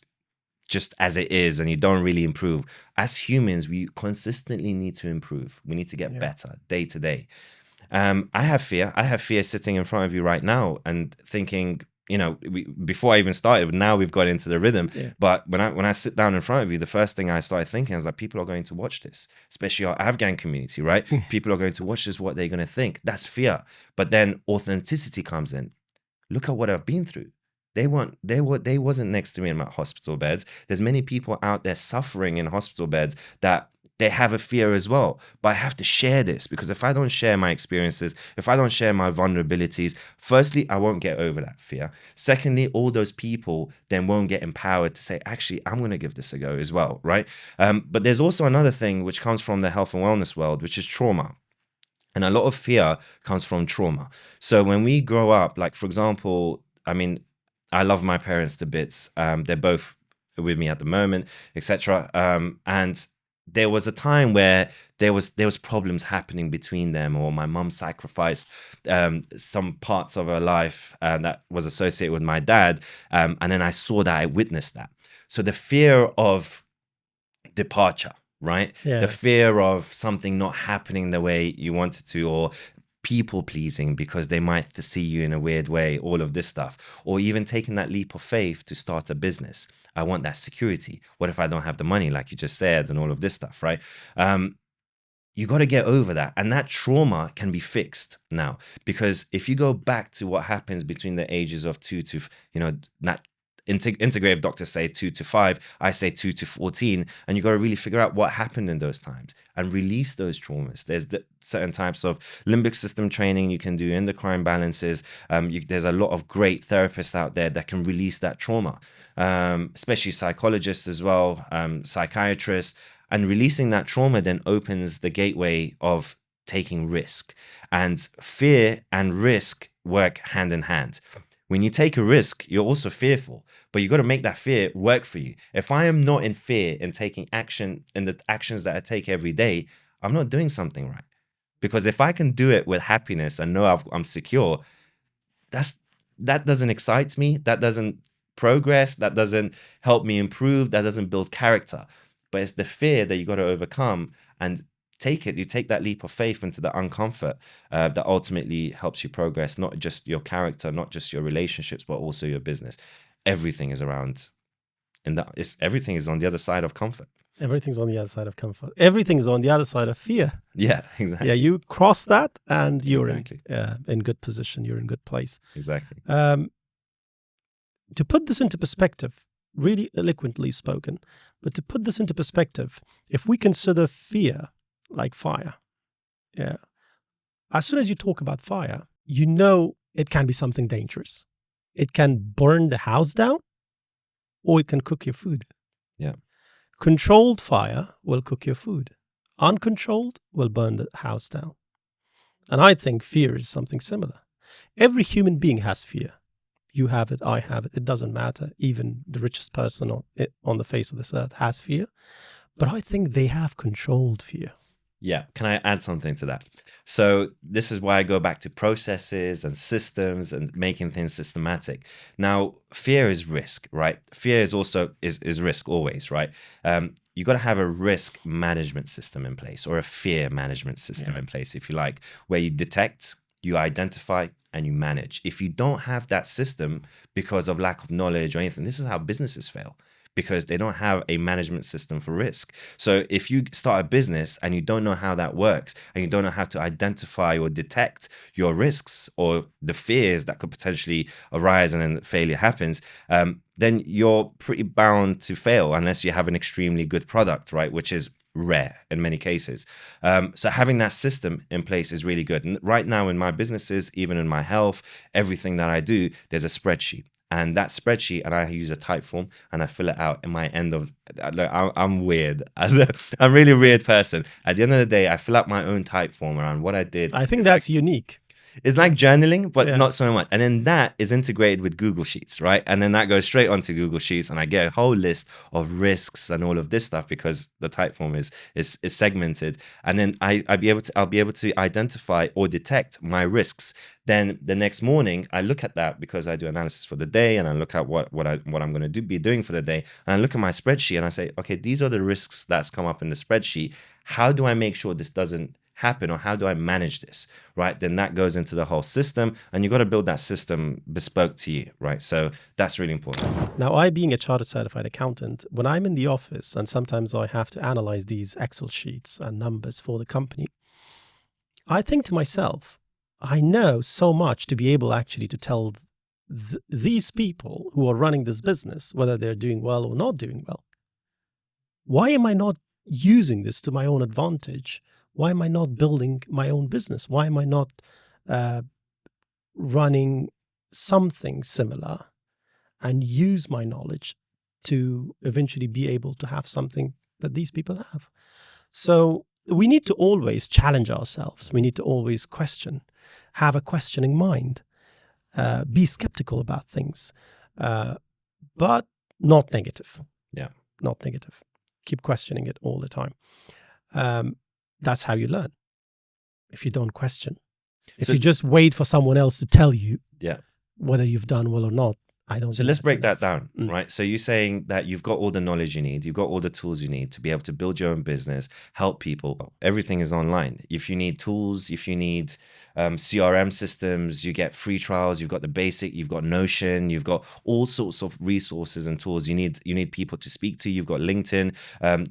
just as it is, and you don't really improve. As humans, we consistently need to improve. We need to get better day to day. I have fear. I have fear sitting in front of you right now and thinking, before I even started, now we've got into the rhythm. Yeah. But when I sit down in front of you, the first thing I started thinking is like, people are going to watch this, especially our Afghan community, right? People are going to watch this, what they're going to think. That's fear. But then authenticity comes in. Look at what I've been through. They wasn't next to me in my hospital beds. There's many people out there suffering in hospital beds that they have a fear as well. But I have to share this, because if I don't share my experiences, if I don't share my vulnerabilities, firstly, I won't get over that fear. Secondly, all those people then won't get empowered to say, actually, I'm going to give this a go as well, right? But there's also another thing which comes from the health and wellness world, which is trauma. And a lot of fear comes from trauma. So when we grow up, like, for example, I love my parents to bits. They're both with me at the moment, etc. And there was a time where there was problems happening between them, or my mum sacrificed some parts of her life that was associated with my dad. And then I saw that, I witnessed that. So the fear of departure, right? Yeah. The fear of something not happening the way you wanted to, or people pleasing because they might see you in a weird way, all of this stuff, or even taking that leap of faith to start a business. I want that security. What if I don't have the money, like you just said, and all of this stuff, right? You got to get over that. And that trauma can be fixed now, because if you go back to what happens between the ages of 2 to, integrative doctors say 2 to 5, I say 2 to 14, and you got to really figure out what happened in those times and release those traumas. There's certain types of limbic system training you can do, endocrine balances. There's a lot of great therapists out there that can release that trauma, especially psychologists as well, psychiatrists. And releasing that trauma then opens the gateway of taking risk. And fear and risk work hand in hand. When you take a risk, you're also fearful, but you got to make that fear work for you. If I am not in fear and taking action in the actions that I take every day, I'm not doing something right. Because if I can do it with happiness and know I'm secure, that doesn't excite me. That doesn't progress, that doesn't help me improve, that doesn't build character. But it's the fear that you got to overcome and you take that leap of faith into the uncomfort that ultimately helps you progress, not just your character, not just your relationships, but also your business. Everything is around, everything is on the other side of comfort. Everything's on the other side of comfort. Everything is on the other side of fear. Yeah, exactly. Yeah, you cross that and you're exactly. in good position. You're in good place. Exactly. To put this into perspective, really eloquently spoken, but to put this into perspective, if we consider fear like fire, as soon as you talk about fire, you know it can be something dangerous. It can burn the house down, or it can cook your food. Yeah. Controlled fire will cook your food. Uncontrolled will burn the house down. And I think fear is something similar. Every human being has fear. You have it, I have it. It doesn't matter. Even the richest person on the face of this earth has fear. But I think they have controlled fear. Yeah. Can I add something to that? So this is why I go back to processes and systems and making things systematic. Now, fear is risk, right? Fear is also is risk always, right? You got to have a risk management system in place, or a fear management system in place, if you like, where you detect, you identify, and you manage. If you don't have that system because of lack of knowledge or anything, this is how businesses fail, because they don't have a management system for risk. So if you start a business and you don't know how that works, and you don't know how to identify or detect your risks or the fears that could potentially arise and then failure happens, then you're pretty bound to fail unless you have an extremely good product, right? Which is rare in many cases. So having that system in place is really good. And right now in my businesses, even in my health, everything that I do, there's a spreadsheet. And that spreadsheet, and I use a type form, and I fill it out in my end of, look, I'm weird. I'm really a weird person. At the end of the day, I fill out my own type form around what I did. I think that's unique. It's like journaling, but not so much. And then that is integrated with Google Sheets, right? And then that goes straight onto Google Sheets, and I get a whole list of risks and all of this stuff because the type form is segmented. And then I'll be able to identify or detect my risks. Then the next morning, I look at that because I do analysis for the day, and I look at what I'm going to be doing for the day. And I look at my spreadsheet and I say, okay, these are the risks that's come up in the spreadsheet. How do I make sure this doesn't happen, or how do I manage this, right? Then that goes into the whole system, and you got to build that system bespoke to you, right? So that's really important. Now, I being a chartered certified accountant, when I'm in the office and sometimes I have to analyze these Excel sheets and numbers for the company, I think to myself, I know so much to be able actually to tell these people who are running this business whether they're doing well or not doing well. Why am I not using this to my own advantage? Why am I not building my own business? Why am I not running something similar and use my knowledge to eventually be able to have something that these people have? So we need to always challenge ourselves. We need to always question, have a questioning mind, be skeptical about things, but not negative. Yeah. Not negative. Keep questioning it all the time. That's how you learn. If you don't question, if you just wait for someone else to tell you whether you've done well or not, I don't. So let's break that down, right? So you're saying that you've got all the knowledge you need, you've got all the tools you need to be able to build your own business, help people. Everything is online. If you need tools, if you need CRM systems, you get free trials. You've got the basic, you've got Notion, you've got all sorts of resources and tools. You need people to speak to. You've got LinkedIn.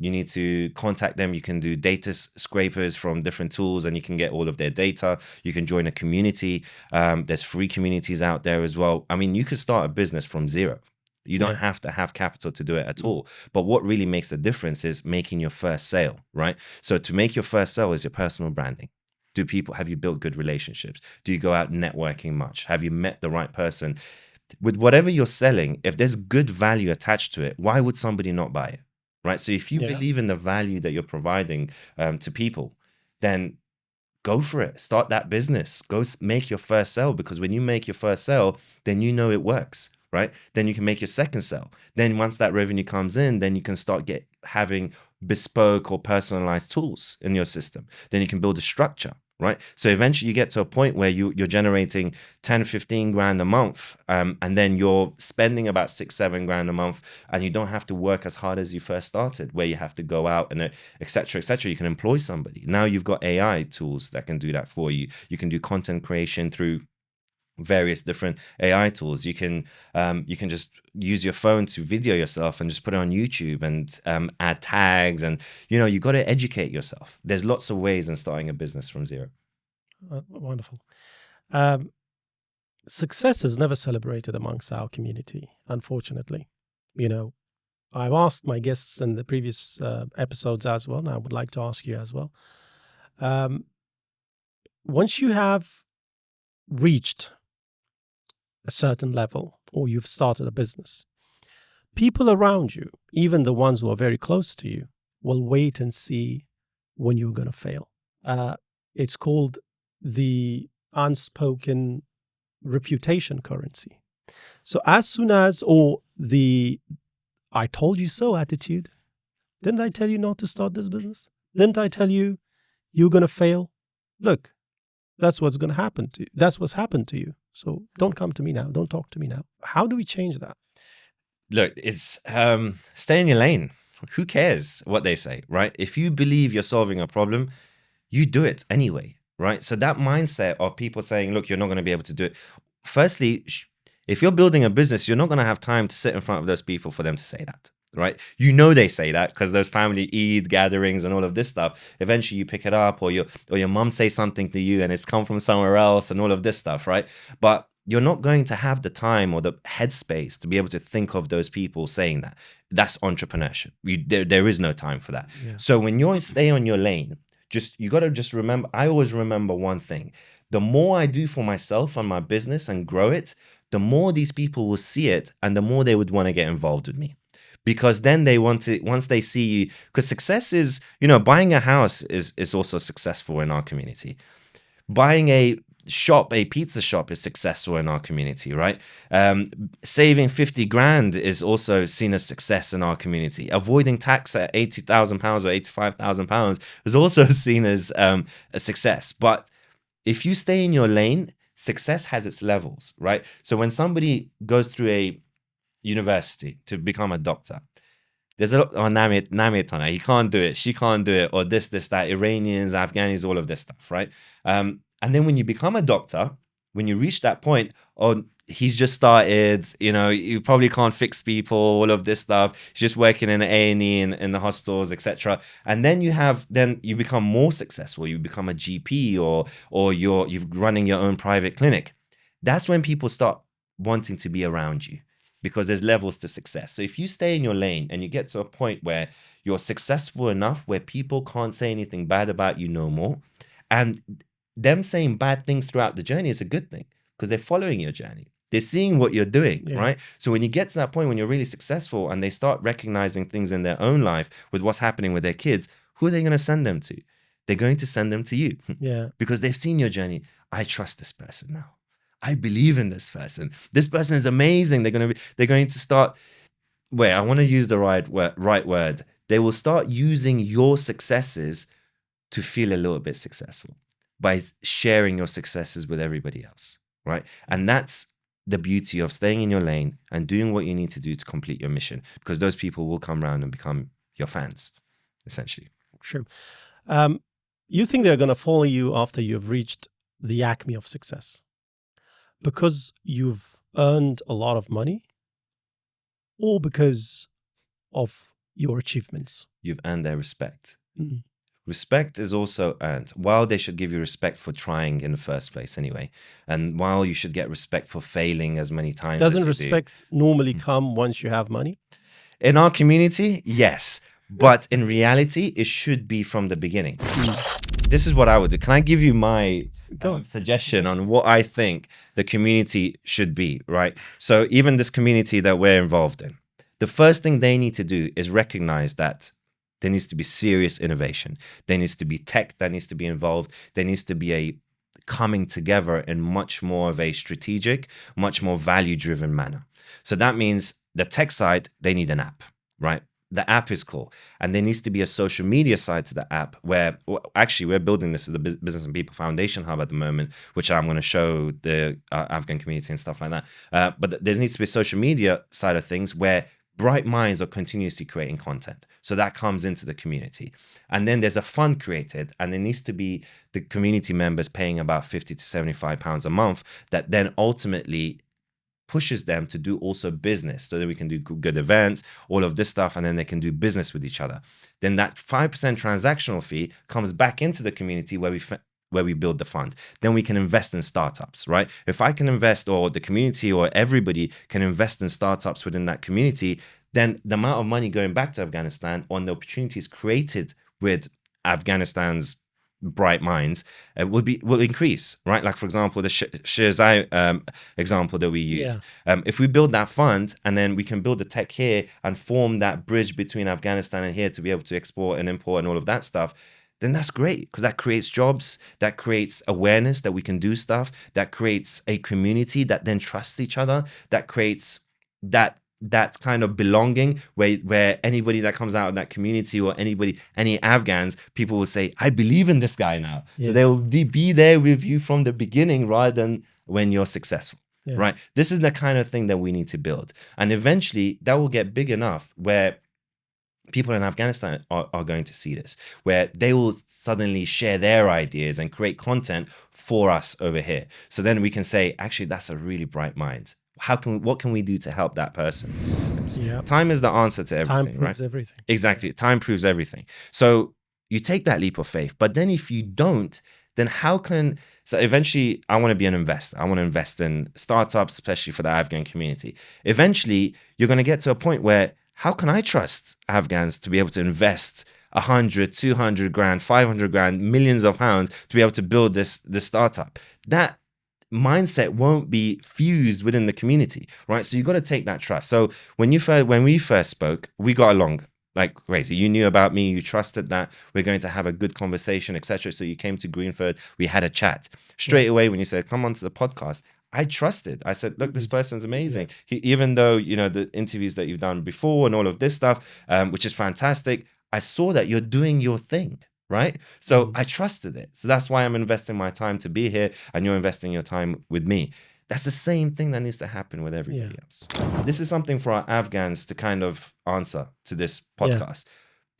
You need to contact them. You can do data scrapers from different tools, and you can get all of their data. You can join a community. There's free communities out there as well. I mean, you could start a business from zero. You don't have to have capital to do it at all. But what really makes the difference is making your first sale, right? So to make your first sale is your personal branding. Have you built good relationships? Do you go out networking much? Have you met the right person? With whatever you're selling, if there's good value attached to it, why would somebody not buy it, right? So if you believe in the value that you're providing to people, then go for it. Start that business. Go make your first sale, because when you make your first sale, then you know it works, right? Then you can make your second sale. Then once that revenue comes in, then you can start having bespoke or personalized tools in your system. Then you can build a structure, right? So eventually you get to a point where you're generating 10, 15 grand a month, and then you're spending about 6, 7 grand a month, and you don't have to work as hard as you first started, where you have to go out and et cetera, et cetera. You can employ somebody. Now you've got AI tools that can do that for you. You can do content creation through various different AI tools. You can just use your phone to video yourself and just put it on YouTube and add tags, and you got to educate yourself. There's lots of ways in starting a business from zero. Wonderful. Success is never celebrated amongst our community, unfortunately. I've asked my guests in the previous episodes as well, and I would like to ask you as well. Once you have reached a certain level, or you've started a business, people around you, even the ones who are very close to you, will wait and see when you're going to fail. It's called the unspoken reputation currency. So as soon as, or the I told you so attitude, didn't I tell you not to start this business? Didn't I tell you you're going to fail? Look, that's what's going to happen to you. That's what's happened to you. So don't come to me now. Don't talk to me now. How do we change that? Look, it's stay in your lane. Who cares what they say, right? If you believe you're solving a problem, you do it anyway, right? So that mindset of people saying, look, you're not going to be able to do it. Firstly, if you're building a business, you're not going to have time to sit in front of those people for them to say that, right? They say that because those family Eid gatherings and all of this stuff. Eventually you pick it up, or your mom say something to you and it's come from somewhere else and all of this stuff, right? But you're not going to have the time or the headspace to be able to think of those people saying that. That's entrepreneurship. There is no time for that. Yeah. So when you stay on your lane, you got to just remember, I always remember one thing. The more I do for myself and my business and grow it, the more these people will see it and the more they would want to get involved with me. Because then they want to, once they see you, because success is, buying a house is also successful in our community. Buying a pizza shop is successful in our community, right? Saving 50 grand is also seen as success in our community. Avoiding tax at £80,000 or £85,000 is also seen as a success. But if you stay in your lane, success has its levels, right? So when somebody goes through a university to become a doctor, there's a lot, Namit, he can't do it, she can't do it, or this, that, Iranians, Afghans, all of this stuff, right? And then when you become a doctor, when you reach that point, he's just started, you probably can't fix people, all of this stuff. He's just working in A&E in the hospitals, etc. And then you become more successful. You become a GP or you're running your own private clinic. That's when people start wanting to be around you, because there's levels to success. So if you stay in your lane and you get to a point where you're successful enough where people can't say anything bad about you no more, and them saying bad things throughout the journey is a good thing, because they're following your journey. They're seeing what you're doing, right? So when you get to that point when you're really successful and they start recognizing things in their own life with what's happening with their kids, who are they going to send them to? They're going to send them to you. Yeah. Because they've seen your journey. I trust this person now. I believe in this person. This person is amazing. They're going to start, I want to use the right word. They will start using your successes to feel a little bit successful by sharing your successes with everybody else, right? And that's the beauty of staying in your lane and doing what you need to do to complete your mission, because those people will come around and become your fans, essentially. Sure. You think they're going to follow you after you've reached the acme of success because you've earned a lot of money, or because of your achievements? You've earned their respect. Mm-hmm. Respect is also earned. While they should give you respect for trying in the first place anyway, and while you should get respect for failing as many times Doesn't respect normally come once you have money? In our community, yes. But in reality, it should be from the beginning. This is what I would do. Can I give you my suggestion on what I think the community should be, right? So even this community that we're involved in, the first thing they need to do is recognize that there needs to be serious innovation. There needs to be tech that needs to be involved. There needs to be a coming together in much more of a strategic, much more value-driven manner. So that means the tech side, they need an app, right? the app is cool, and there needs to be a social media side to the app where actually we're building this as the Business and People Foundation hub at the moment, which I'm going to show the Afghan community and stuff like that. But there needs to be a social media side of things where bright minds are continuously creating content. So that comes into the community. And then there's a fund created, and there needs to be the community members paying about 50 to 75 pounds a month that then ultimately pushes them to do also business, so that we can do good events, all of this stuff, and then they can do business with each other. Then that 5% transactional fee comes back into the community where we build the fund. Then we can invest in startups, right? If I can invest, or the community or everybody can invest in startups within that community, then the amount of money going back to Afghanistan on the opportunities created with Afghanistan's bright minds will increase, right? Like, for example, the Shirzai example that we used. If we build that fund, and then we can build the tech here and form that bridge between Afghanistan and here to be able to export and import and all of that stuff, then that's great, because that creates jobs, that creates awareness that we can do stuff, that creates a community that then trusts each other, that creates that kind of belonging where anybody that comes out of that community, or any Afghans, people will say, I believe in this guy now. Yes. So they will be there with you from the beginning rather than when you're successful, right? This is the kind of thing that we need to build. And eventually that will get big enough where people in Afghanistan are going to see this, where they will suddenly share their ideas and create content for us over here. So then we can say, actually, that's a really bright mind. What can we do to help that person? Time is the answer to everything. Time proves everything. Exactly. Time proves everything. So you take that leap of faith, but then if you don't, then so eventually I want to be an investor. I want to invest in startups, especially for the Afghan community. Eventually you're going to get to a point where, how can I trust Afghans to be able to invest 100, 200 grand, 500 grand, millions of pounds to be able to build this startup? That mindset won't be fused within the community, right? So you got to take that trust. So when we first spoke, we got along like crazy. You knew about me, you trusted that we're going to have a good conversation, etc. So you came to Greenford, we had a chat. Straight away when you said, come onto the podcast, I trusted. I said, look, this person's amazing. Even though, the interviews that you've done before and all of this stuff, which is fantastic, I saw that you're doing your thing. Right? So I trusted it. So that's why I'm investing my time to be here, and you're investing your time with me. That's the same thing that needs to happen with everybody else. This is something for our Afghans to kind of answer to this podcast.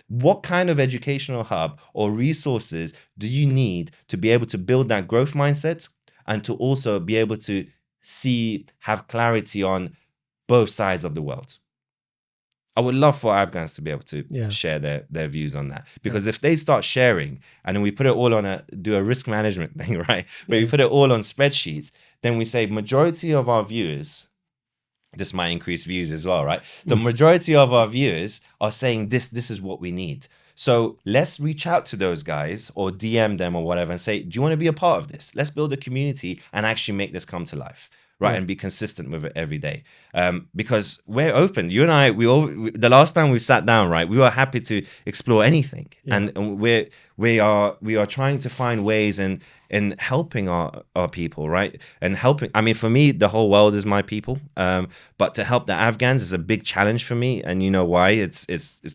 What kind of educational hub or resources do you need to be able to build that growth mindset, and to also be able to have clarity on both sides of the world? I would love for Afghans to be able to share their views on that, because if they start sharing, and then we put it all do a risk management thing, right? Where we put it all on spreadsheets, then we say majority of our viewers, this might increase views as well, right? The majority of our viewers are saying this is what we need. So let's reach out to those guys or DM them or whatever and say, do you want to be a part of this? Let's build a community and actually make this come to life. Right, and be consistent with it every day, because we're open. You and I, the last time we sat down, right, we were happy to explore anything, and we are trying to find ways in helping our people, right, and helping. I mean, for me, the whole world is my people, but to help the Afghans is a big challenge for me, and you know why? It's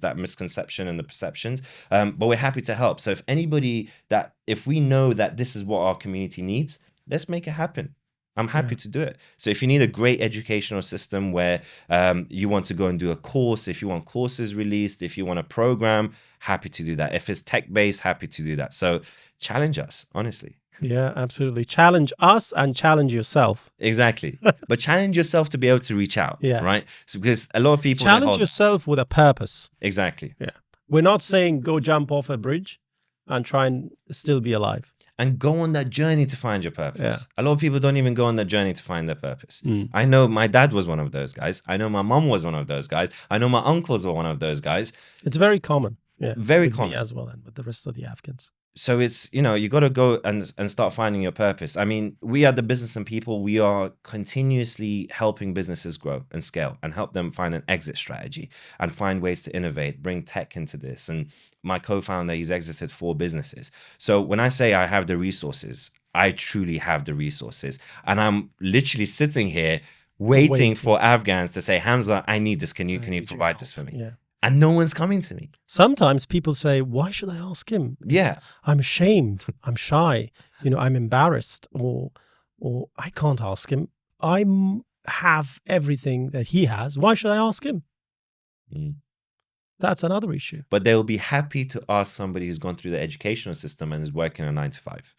that misconception and the perceptions. But we're happy to help. So if we know that this is what our community needs, let's make it happen. I'm happy to do it. So if you need a great educational system where you want to go and do a course, if you want courses released, if you want a program, happy to do that. If it's tech-based, happy to do that. So challenge us, honestly. Yeah, absolutely. Challenge us and challenge yourself. Exactly. But challenge yourself to be able to reach out, right? So because a lot of people... Challenge yourself with a purpose. Exactly. Yeah. We're not saying go jump off a bridge and try and still be alive. And go on that journey to find your purpose. A lot of people don't even go on that journey to find their purpose. I know my dad was one of those guys. I know my mom was one of those guys. I know my uncles were one of those guys. It's very common. Yeah, very common. Me as well, and with the rest of the Afghans. So it's, you got to go and start finding your purpose. I mean, we are the Business and People. We are continuously helping businesses grow and scale and help them find an exit strategy and find ways to innovate, bring tech into this. And my co-founder, he's exited 4 businesses. So when I say I have the resources, I truly have the resources. And I'm literally sitting here waiting for Afghans to say, Hamza, I need this. Can you provide this for me? Yeah. and no one's coming to me. Sometimes people say, why should I ask him? Yeah. I'm ashamed. I'm shy. I'm embarrassed, or I can't ask him. I have everything that he has. Why should I ask him? Mm. That's another issue. But they'll be happy to ask somebody who's gone through the educational system and is working a 9 to 5.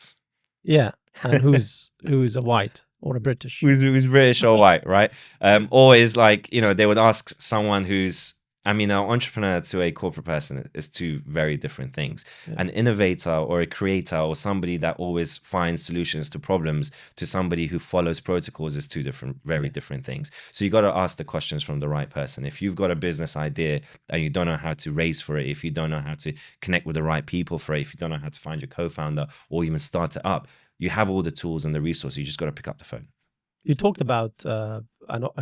Yeah. And who's a white or a British. Who's British or white, right? Or is like, they would ask someone who's, an entrepreneur to a corporate person is two very different things. Yeah. An innovator or a creator or somebody that always finds solutions to problems to somebody who follows protocols is two very different things. So you got to ask the questions from the right person. If you've got a business idea and you don't know how to raise for it, if you don't know how to connect with the right people for it, if you don't know how to find your co-founder or even start it up, you have all the tools and the resources. You just got to pick up the phone. You talked about a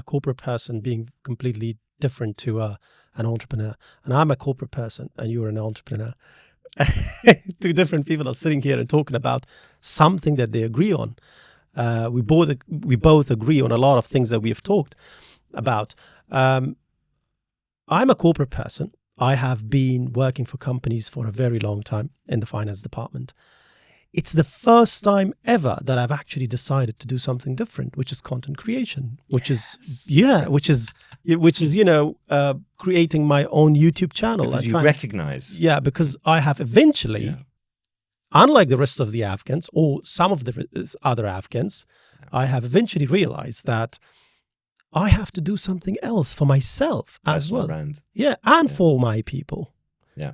corporate person being completely different to an entrepreneur. And I'm a corporate person and you're an entrepreneur. Two different people are sitting here and talking about something that they agree on. We both agree on a lot of things that we have talked about. I'm a corporate person. I have been working for companies for a very long time in the finance department. It's the first time ever that I've actually decided to do something different, which is content creation, which is creating my own YouTube channel. Because you recognize. Yeah, because I have eventually, unlike the rest of the Afghans or some of the other Afghans, I have eventually realized that I have to do something else for myself as well. Brand. Yeah, and for my people. Yeah.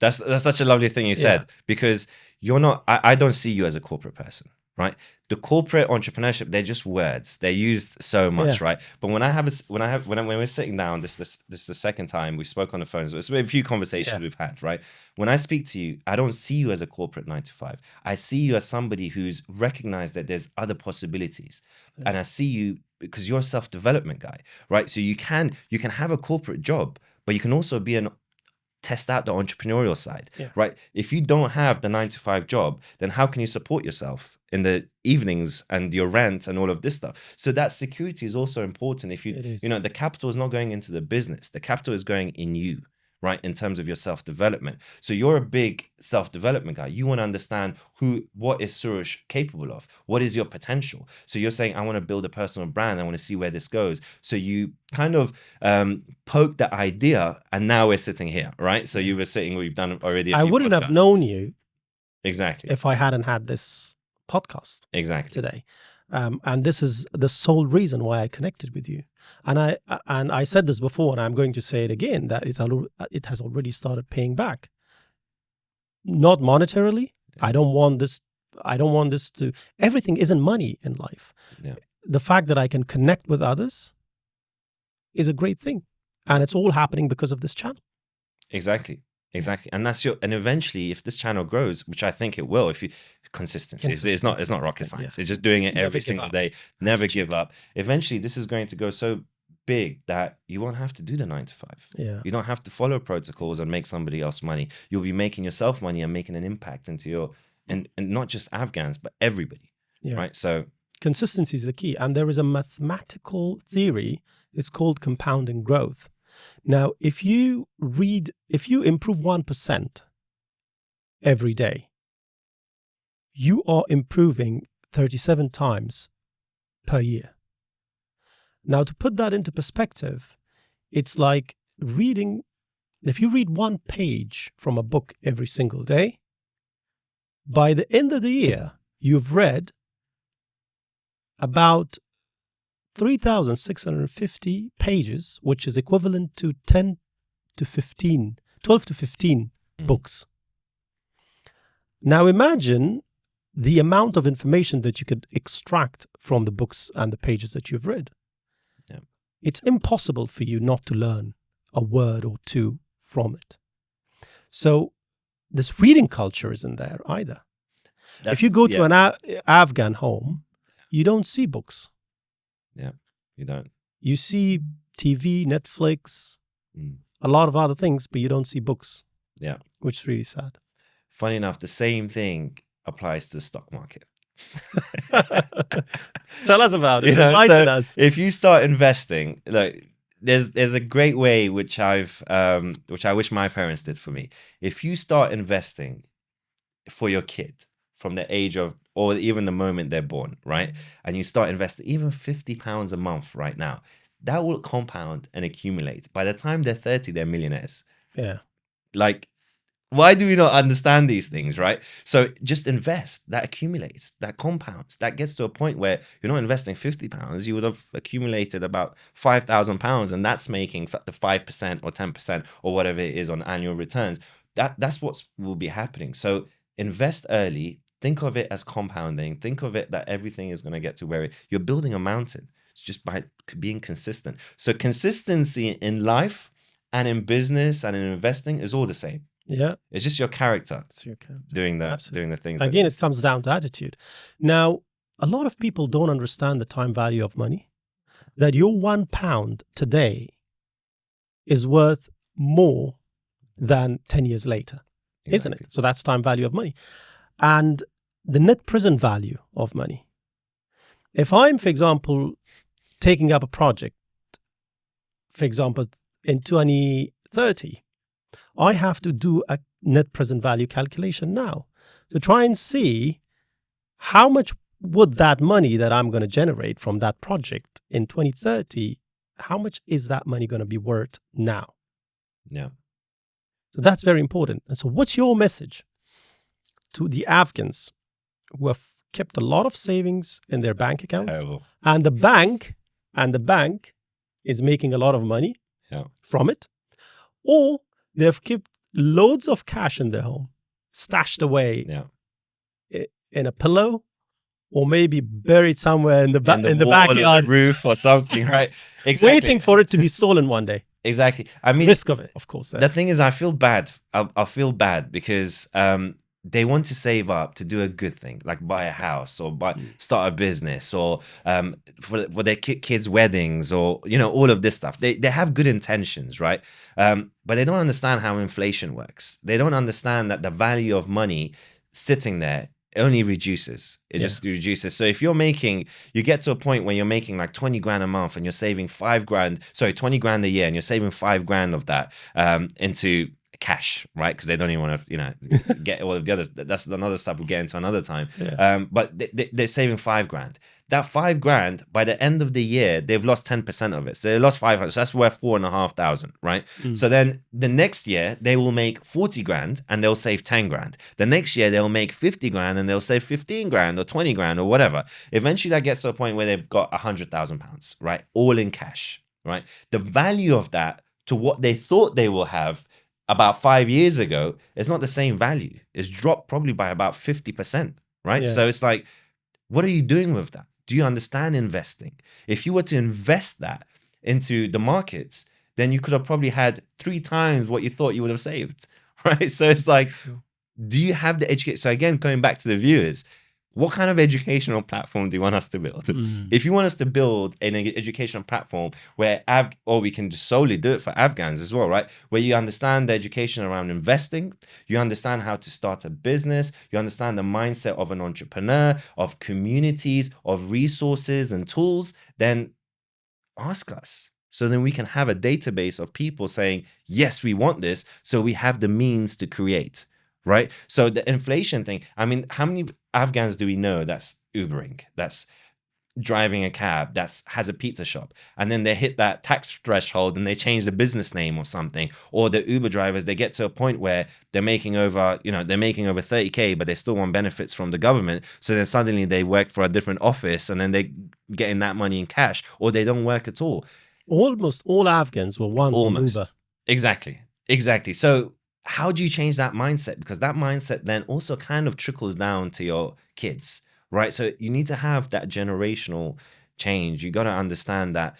That's such a lovely thing you said, because you're not, I don't see you as a corporate person, right? The corporate entrepreneurship, they're just words. They're used so much, right? But when we're sitting down, this is the second time we spoke on the phone. So it's a few conversations we've had, right? When I speak to you, I don't see you as a corporate 9 to 5. I see you as somebody who's recognized that there's other possibilities. And I see you because you're a self-development guy, right? So you can have a corporate job, but you can also test out the entrepreneurial side, right? If you don't have the 9 to 5 job, then how can you support yourself in the evenings and your rent and all of this stuff? So that security is also important. If the capital is not going into the business, the capital is going in you, right? In terms of your self-development. So you're a big self-development guy. You want to understand what is Surosh capable of? What is your potential? So you're saying, I want to build a personal brand. I want to see where this goes. So you kind of poke the idea, and now we're sitting here, right? So you were sitting, we've done already. I wouldn't have known you exactly if I hadn't had this podcast exactly today. And this is the sole reason why I connected with you. And I said this before, and I'm going to say it again, that it has already started paying back. Not monetarily. I don't want this to, everything isn't money in life. Yeah. The fact that I can connect with others is a great thing. And it's all happening because of this channel. Exactly. And and eventually if this channel grows, which I think it will, consistency. It's not rocket science. It's just doing it every single day. Never give up. Eventually this is going to go so big that you won't have to do the 9 to 5. Yeah. You don't have to follow protocols and make somebody else money. You'll be making yourself money and making an impact into and not just Afghans, but everybody. Yeah. Right. So consistency is the key. And there is a mathematical theory. It's called compounding growth. Now, if you improve 1% every day, you are improving 37 times per year. Now, to put that into perspective, it's like if you read one page from a book every single day, by the end of the year, you've read about 3,650 pages, which is equivalent to 12 to 15 books. Now imagine the amount of information that you could extract from the books and the pages that you've read. Yeah. It's impossible for you not to learn a word or two from it. So this reading culture isn't there either. If you go to an Afghan home, you don't see books. Yeah, you don't. You see TV, Netflix, a lot of other things, but you don't see books. Yeah. Which is really sad. Funny enough, the same thing applies to the stock market. Tell us about it. Enlighten us. If you start investing, like there's a great way which I wish my parents did for me. If you start investing for your kid from the age of, or even the moment they're born, right? And you start investing even £50 a month right now, that will compound and accumulate. By the time they're 30, they're millionaires. Yeah. Like, why do we not understand these things, right? So just invest. That accumulates, that compounds, that gets to a point where you're not investing £50. You would have accumulated about £5,000, and that's making the 5% or 10% or whatever it is on annual returns. That's what will be happening. So invest early. Think of it as compounding. Think of it that everything is going to get to where you're building a mountain. It's just by being consistent. So consistency in life and in business and in investing is all the same. Yeah. It's just your character It's your character. doing the things. Again, it comes down to attitude. Now, a lot of people don't understand the time value of money, that your £1 today is worth more than 10 years later, isn't it? So that's time value of money. And the net present value of money. If I'm, for example, taking up a project, for example, in 2030, I have to do a net present value calculation now to try and see how much would that money that I'm going to generate from that project in 2030, how much is that money going to be worth now? Yeah. So that's very important. And so what's your message to the Afghans who have kept a lot of savings in their bank accounts? Terrible. And the bank is making a lot of money from it, or they've kept loads of cash in their home, stashed away in a pillow, or maybe buried somewhere in the backyard, roof or something, right? Exactly. Waiting for it to be stolen one day. Exactly. I mean, risk of it, of course. The thing is, I feel bad. I feel bad because they want to save up to do a good thing, like buy a house or start a business or for their kids' weddings or, you know, all of this stuff. They have good intentions, right? But they don't understand how inflation works. They don't understand that the value of money sitting there only reduces. It just reduces. So if you get to a point when you're making like 20 grand a month and you're saving 20 grand a year, and you're saving 5 grand of that into cash, right? Because they don't even want to, you know, get all of the others. That's another stuff we'll get into another time. But they're saving 5 grand. That 5 grand, by the end of the year, they've lost 10% of it. So they lost 500. So that's worth 4,500, right? So then the next year they will make 40 grand and they'll save 10 grand. The next year they'll make 50 grand and they'll save 15 grand or 20 grand or whatever. Eventually that gets to a point where they've got £100,000, right? All in cash, right? The value of that to what they thought they will have about 5 years ago is not the same value. It's dropped probably by about 50%, right? So it's like, what are you doing with that? Do you understand investing? If you were to invest that into the markets, then you could have probably had 3 times what you thought you would have saved, right? So it's like, do you have the education? So again, going back to the viewers, what kind of educational platform do you want us to build? If you want us to build an educational platform where, or we can just solely do it for Afghans as well, right? Where you understand the education around investing, you understand how to start a business, you understand the mindset of an entrepreneur, of communities, of resources and tools, then ask us. So then we can have a database of people saying, yes, we want this. So we have the means to create. Right. So the inflation thing, I mean, how many Afghans do we know that's Ubering, that's driving a cab, has a pizza shop, and then they hit that tax threshold and they change the business name or something? Or the Uber drivers, they get to a point where they're making over 30K, but they still want benefits from the government. So then suddenly they work for a different office and then they getting that money in cash, or they don't work at all. Almost all Afghans were once on Uber. Exactly. So how do you change that mindset? Because that mindset then also kind of trickles down to your kids, right? So you need to have that generational change. You got to understand that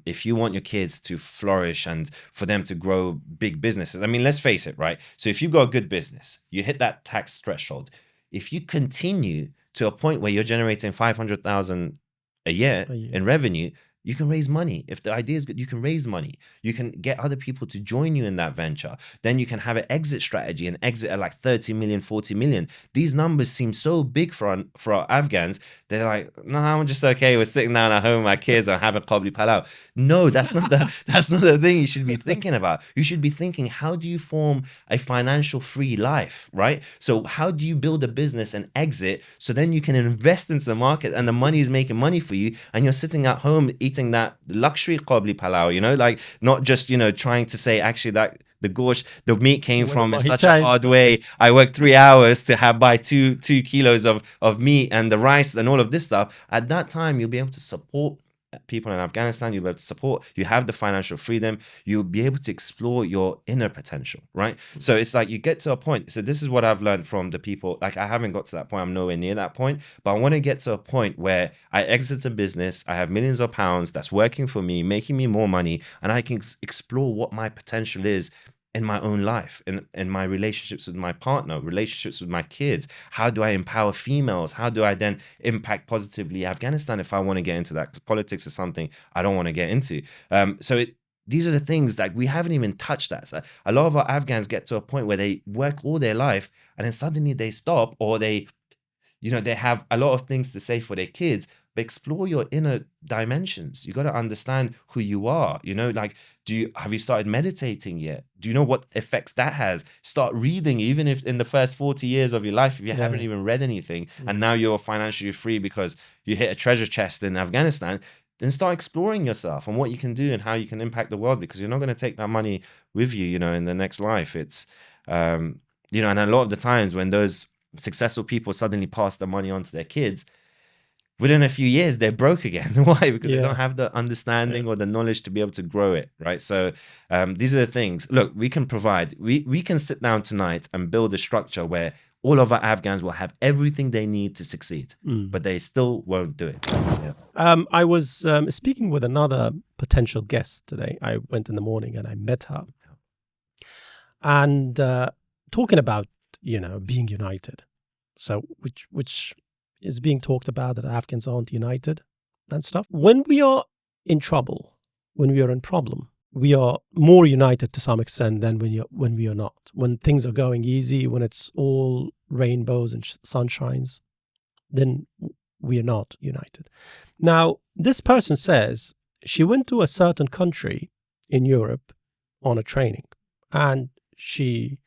if you want your kids to flourish and for them to grow big businesses, I mean, let's face it, right? So if you've got a good business, you hit that tax threshold. If you continue to a point where you're generating 500,000 a year in revenue, You can raise money. If the idea is good, you can raise money. You can get other people to join you in that venture. Then you can have an exit strategy and exit at like 30 million, 40 million. These numbers seem so big for our Afghans. They're like, no, I'm just okay. We're sitting down at home with my kids and having qabli palau. No, that's not the thing you should be thinking about. You should be thinking, how do you form a financial free life, right? So how do you build a business and exit so then you can invest into the market and the money is making money for you and you're sitting at home eating that luxury qabli palau, like not just, trying to say actually that the meat came from in such a hard way. I worked 3 hours to buy two kilos of meat and the rice and all of this stuff. At that time, you'll be able to support people in Afghanistan. You'll be able to support, you have the financial freedom, you'll be able to explore your inner potential, right? So it's like you get to a point. So this is what I've learned from the people. Like I haven't got to that point. I'm nowhere near that point, but I want to get to a point where I exit a business. I have millions of pounds that's working for me, making me more money, and I can explore what my potential is in my own life, in my relationships with my partner, relationships with my kids. How do I empower females? How do I then impact positively Afghanistan if I want to get into that? Because politics is something I don't want to get into. These are the things that we haven't even touched at. So a lot of our Afghans get to a point where they work all their life and then suddenly they stop, or they have a lot of things to say for their kids. But explore your inner dimensions. You got to understand who you are. Like, have you started meditating yet? Do you know what effects that has? Start reading, even if in the first 40 years of your life, if you haven't even read anything, and now you're financially free because you hit a treasure chest in Afghanistan, then start exploring yourself and what you can do and how you can impact the world, because you're not going to take that money with you, in the next life. It's, and a lot of the times when those successful people suddenly pass the money on to their kids, within a few years, they're broke again. Why? Because they don't have the understanding or the knowledge to be able to grow it, right? So these are the things. Look, we can provide. We can sit down tonight and build a structure where all of our Afghans will have everything they need to succeed, but they still won't do it. Yeah. I was speaking with another potential guest today. I went in the morning and I met her. And talking about, being united. So which is being talked about, that Afghans aren't united and stuff. When we are in trouble, when we are in problem, we are more united to some extent than when we are not. When things are going easy, when it's all rainbows and sunshines, then we are not united. Now, this person says she went to a certain country in Europe on a training, and she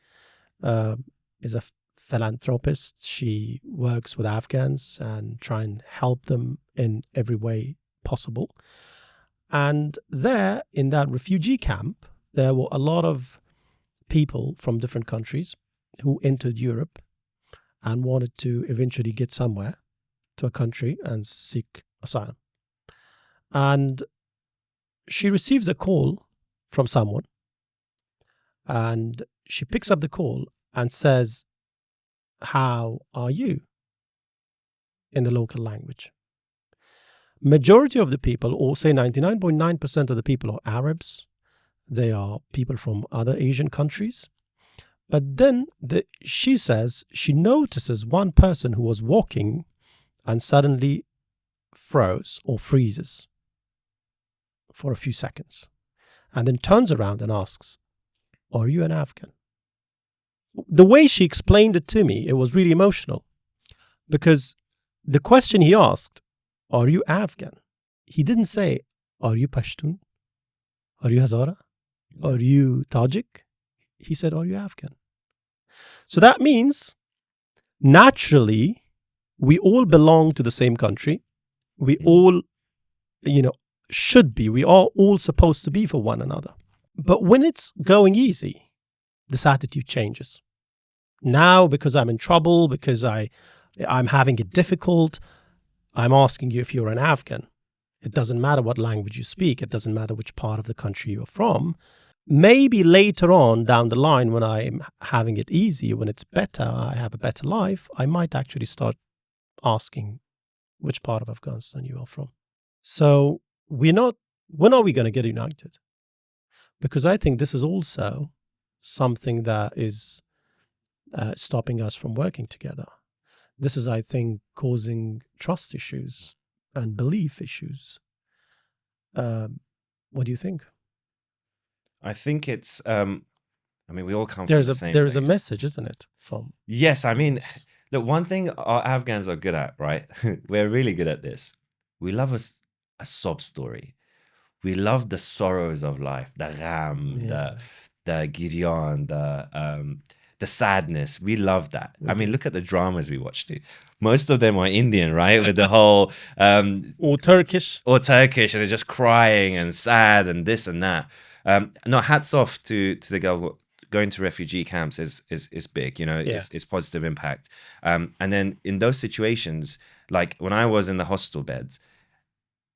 is a philanthropist. She works with Afghans and try and help them in every way possible. And there, in that refugee camp, there were a lot of people from different countries who entered Europe and wanted to eventually get somewhere to a country and seek asylum. And she receives a call from someone, and she picks up the call and says, "How are you?" in the local language. Majority of the people, or say 99.9% of the people, are Arabs. They are people from other Asian countries. But then she says she notices one person who was walking and suddenly froze or freezes for a few seconds, and then turns around and asks, "Are you an Afghan?" The way she explained it to me, it was really emotional, because the question he asked, "Are you Afghan?" He didn't say, "Are you Pashtun? Are you Hazara? Are you Tajik?" He said, "Are you Afghan?" So that means naturally we all belong to the same country. We all, should be. We are all supposed to be for one another. But when it's going easy, this attitude changes. Now, because I'm in trouble, because I'm having it difficult, I'm asking you if you're an Afghan. It doesn't matter what language you speak. It doesn't matter which part of the country you're from. Maybe later on down the line, when I'm having it easy, when it's better, I have a better life, I might actually start asking which part of Afghanistan you are from. So when are we going to get united? Because I think this is also something that is stopping us from working together. This is, I think, causing trust issues and belief issues. What do you think? I think it's I mean, we all come from the same There's a place. message, isn't it? From Yes, I mean, the one thing our Afghans are good at, right? We're really good at this. We love a sob story. We love the sorrows of life, the gham, yeah, the giryan, the sadness. We love that. I mean, look at the dramas we watch too. Most of them are Indian, right? With the whole or Turkish. or Turkish, and they're just crying and sad and this and that. No, hats off to the girl going to refugee camps is big. You know, it's positive impact. And then in those situations, like when I was in the hospital beds,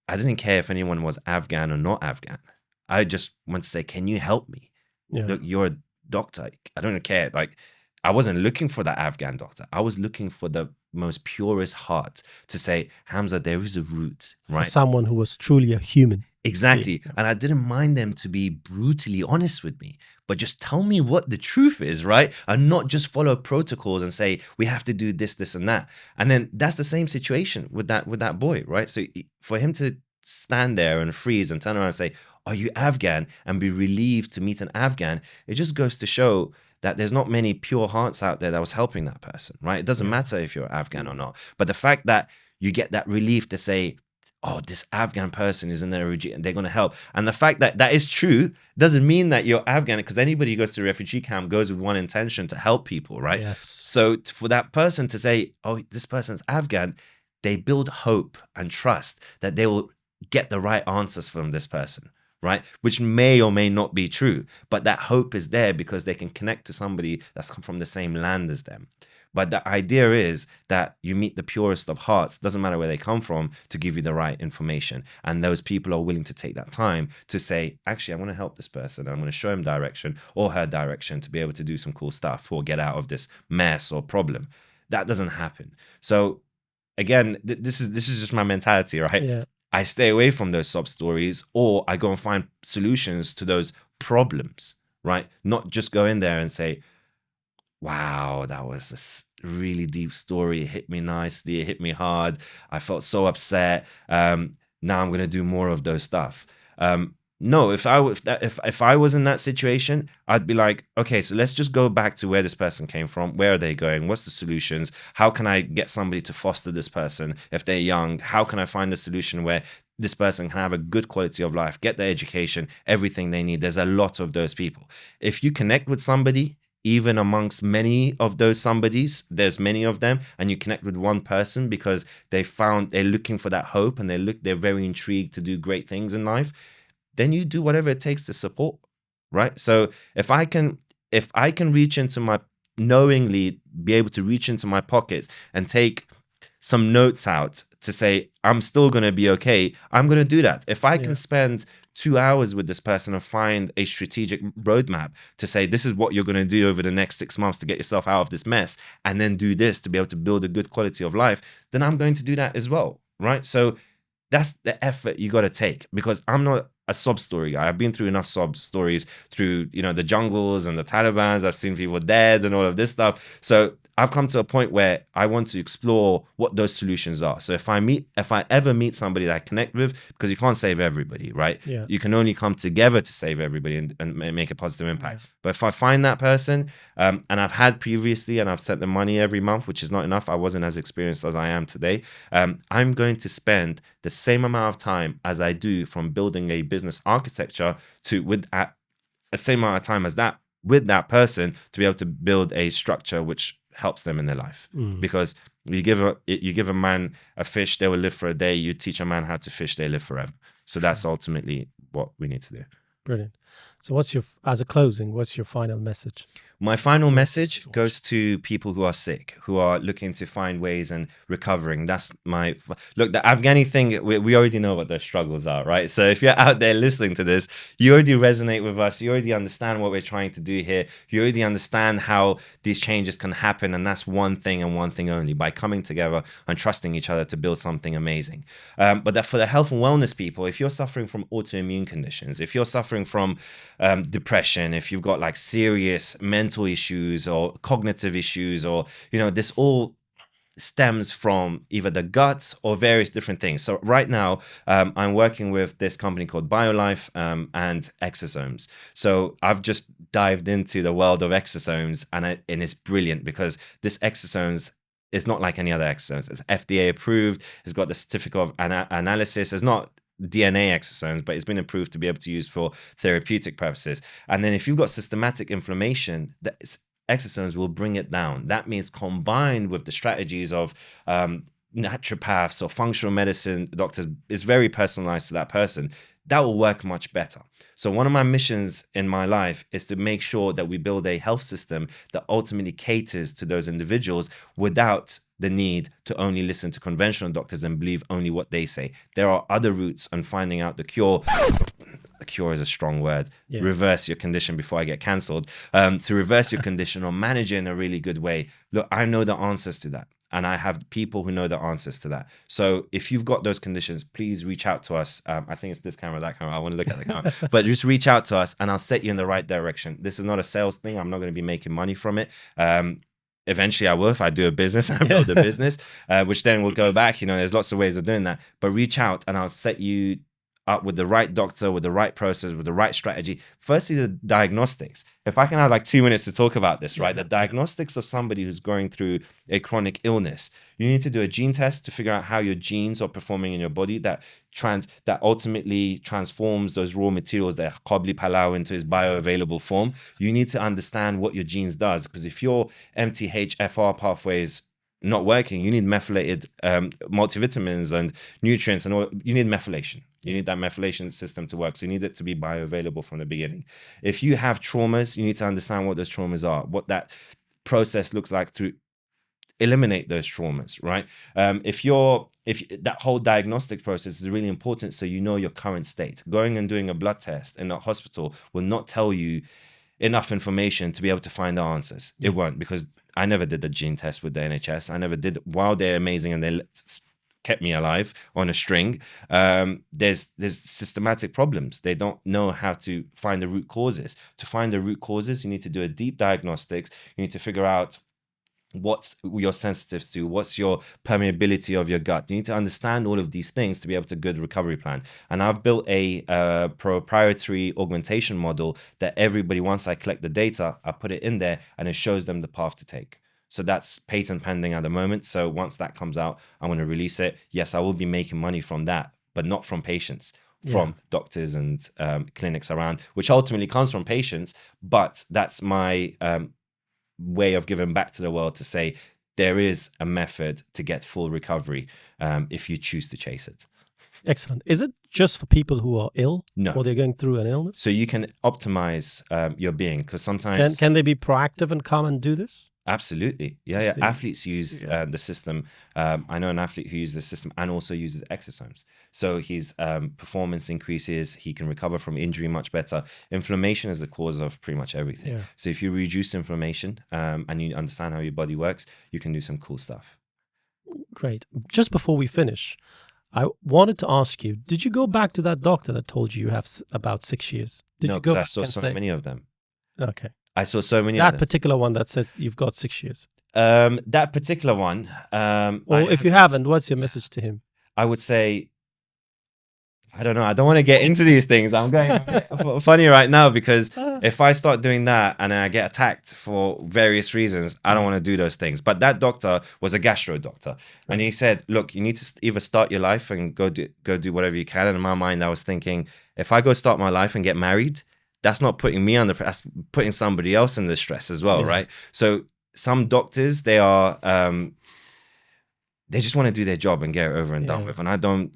I didn't care if anyone was Afghan or not Afghan. I just want to say, can you help me? Yeah. Look, you're a doctor. I don't care. Like, I wasn't looking for that Afghan doctor. I was looking for the most purest heart to say, Hamza, there is a route, right? For someone who was truly a human. Exactly. Yeah. And I didn't mind them to be brutally honest with me, but just tell me what the truth is, right? And not just follow protocols and say, we have to do this, this, and that. And then that's the same situation with that boy, right? So for him to stand there and freeze and turn around and say, are you Afghan? And be relieved to meet an Afghan, it just goes to show that there's not many pure hearts out there that was helping that person, right? It doesn't matter if you're Afghan or not. But the fact that you get that relief to say, oh, this Afghan person is in their regime and they're going to help. And the fact that that is true doesn't mean that you're Afghan, because anybody who goes to a refugee camp goes with one intention to help people, right? Yes. So for that person to say, oh, this person's Afghan, they build hope and trust that they will get the right answers from this person, right? Which may or may not be true, but that hope is there because they can connect to somebody that's come from the same land as them. But the idea is that you meet the purest of hearts, doesn't matter where they come from, to give you the right information. And those people are willing to take that time to say, actually, I want to help this person. I'm going to show him direction or her direction to be able to do some cool stuff or get out of this mess or problem. That doesn't happen. So again, this is just my mentality, right? Yeah. I stay away from those sob stories, or I go and find solutions to those problems, right? Not just go in there and say, wow, that was a really deep story. It hit me nicely. It hit me hard. I felt so upset. Now I'm going to do more of those stuff. No, if I was in that situation, I'd be like, okay, so let's just go back to where this person came from. Where are they going? What's the solutions? How can I get somebody to foster this person if they're young? How can I find a solution where this person can have a good quality of life, get their education, everything they need? There's a lot of those people. If you connect with somebody, even amongst many of those somebodies, there's many of them, and you connect with one person because they're looking for that hope and they're very intrigued to do great things in life, then you do whatever it takes to support, right? So if I can reach into my, knowingly be able to reach into my pockets and take some notes out to say, I'm still going to be okay, I'm going to do that. If I can spend 2 hours with this person and find a strategic roadmap to say, this is what you're going to do over the next 6 months to get yourself out of this mess, and then do this to be able to build a good quality of life, then I'm going to do that as well, right? So that's the effort you got to take, because I'm not a sob story guy. I've been through enough sob stories through, the jungles and the Talibans. I've seen people dead and all of this stuff. So I've come to a point where I want to explore what those solutions are. So if I ever meet somebody that I connect with, because you can't save everybody, right? Yeah. You can only come together to save everybody and make a positive impact. Yeah. But if I find that person, and I've had previously, and I've sent them money every month, which is not enough. I wasn't as experienced as I am today. I'm going to spend the same amount of time as I do from building a business architecture at the same amount of time as that with that person to be able to build a structure which helps them in their life. Because you give a man a fish, they will live for a day. You teach a man how to fish, they live forever. So that's ultimately what we need to do. Brilliant. So as a closing, what's your final message? My final message goes to people who are sick, who are looking to find ways and recovering. That's look, the Afghani thing, we already know what their struggles are, right? So if you're out there listening to this, you already resonate with us. You already understand what we're trying to do here. You already understand how these changes can happen. And that's one thing and one thing only, by coming together and trusting each other to build something amazing. But that for the health and wellness people, if you're suffering from autoimmune conditions, if you're suffering from depression, if you've got like serious mental issues or cognitive issues, or stems from either the gut or various different things. So right now, I'm working with this company called BioLife and exosomes. So I've just dived into the world of exosomes, and it's brilliant because this exosomes is not like any other exosomes. It's FDA approved. It's got the certificate of analysis. It's not DNA exosomes, but it's been approved to be able to use for therapeutic purposes. And then if you've got systematic inflammation, exosomes will bring it down. That means combined with the strategies of naturopaths or functional medicine doctors, is very personalized to that person. That will work much better. So one of my missions in my life is to make sure that we build a health system that ultimately caters to those individuals without the need to only listen to conventional doctors and believe only what they say. There are other routes on finding out the cure. The cure is a strong word. Yeah. Reverse your condition before I get cancelled. To reverse your condition or manage it in a really good way. Look, I know the answers to that. And I have people who know the answers to that. So if you've got those conditions, please reach out to us. I think it's this camera, that camera. I want to look at the camera. But just reach out to us and I'll set you in the right direction. This is not a sales thing. I'm not going to be making money from it. Eventually I will if I do a business and I build a business, which then will go back. There's lots of ways of doing that. But reach out and I'll set you up with the right doctor, with the right process, with the right strategy. Firstly, the diagnostics. If I can have like 2 minutes to talk about this, right? The diagnostics of somebody who's going through a chronic illness. You need to do a gene test to figure out how your genes are performing in your body that ultimately transforms those raw materials that Qabli Palau into its bioavailable form. You need to understand what your genes does, because if your MTHFR pathways not working, you need methylated multivitamins and nutrients and all. You need methylation. You need that methylation system to work. So you need it to be bioavailable from the beginning. If you have traumas, you need to understand what those traumas are, what that process looks like to eliminate those traumas, right? If that whole diagnostic process is really important, so you know your current state. Going and doing a blood test in a hospital will not tell you enough information to be able to find the answers. It won't, because I never did the gene test with the NHS. I never did. While they're amazing and they kept me alive on a string, there's systematic problems. They don't know how to find the root causes. To find the root causes, you need to do a deep diagnostics. You need to figure out what you're sensitive to, what's your permeability of your gut. You need to understand all of these things to be able to good recovery plan. And I've built a proprietary augmentation model that everybody, once I collect the data, I put it in there and it shows them the path to take. So that's patent pending at the moment. So once that comes out, I'm going to release it. Yes, I will be making money from that, but not from patients, from doctors and clinics around, which ultimately comes from patients. But that's my way of giving back to the world, to say there is a method to get full recovery if you choose to chase it. Excellent. Is it just for people who are ill? No. Or they're going through an illness? So you can optimize your being, because sometimes... Can they be proactive and come and do this? Absolutely. Yeah. Athletes use the system. I know an athlete who uses the system and also uses exosomes. So his performance increases. He can recover from injury much better. Inflammation is the cause of pretty much everything. Yeah. So if you reduce inflammation and you understand how your body works, you can do some cool stuff. Great. Just before we finish, I wanted to ask you, did you go back to that doctor that told you have about 6 years? No, because I saw so many of them. Okay. I saw so many. That particular one that said you've got 6 years. That particular one. Or if you haven't, what's your message to him? I would say, I don't know. I don't want to get into these things. I'm going funny right now, because if I start doing that and I get attacked for various reasons, I don't want to do those things. But that doctor was a gastro doctor. And he said, look, you need to either start your life and go do whatever you can. And in my mind, I was thinking, if I go start my life and get married, that's not putting me under, that's putting somebody else in the stress as well, right? So some doctors, they are, they just want to do their job and get it over and done with. And I don't,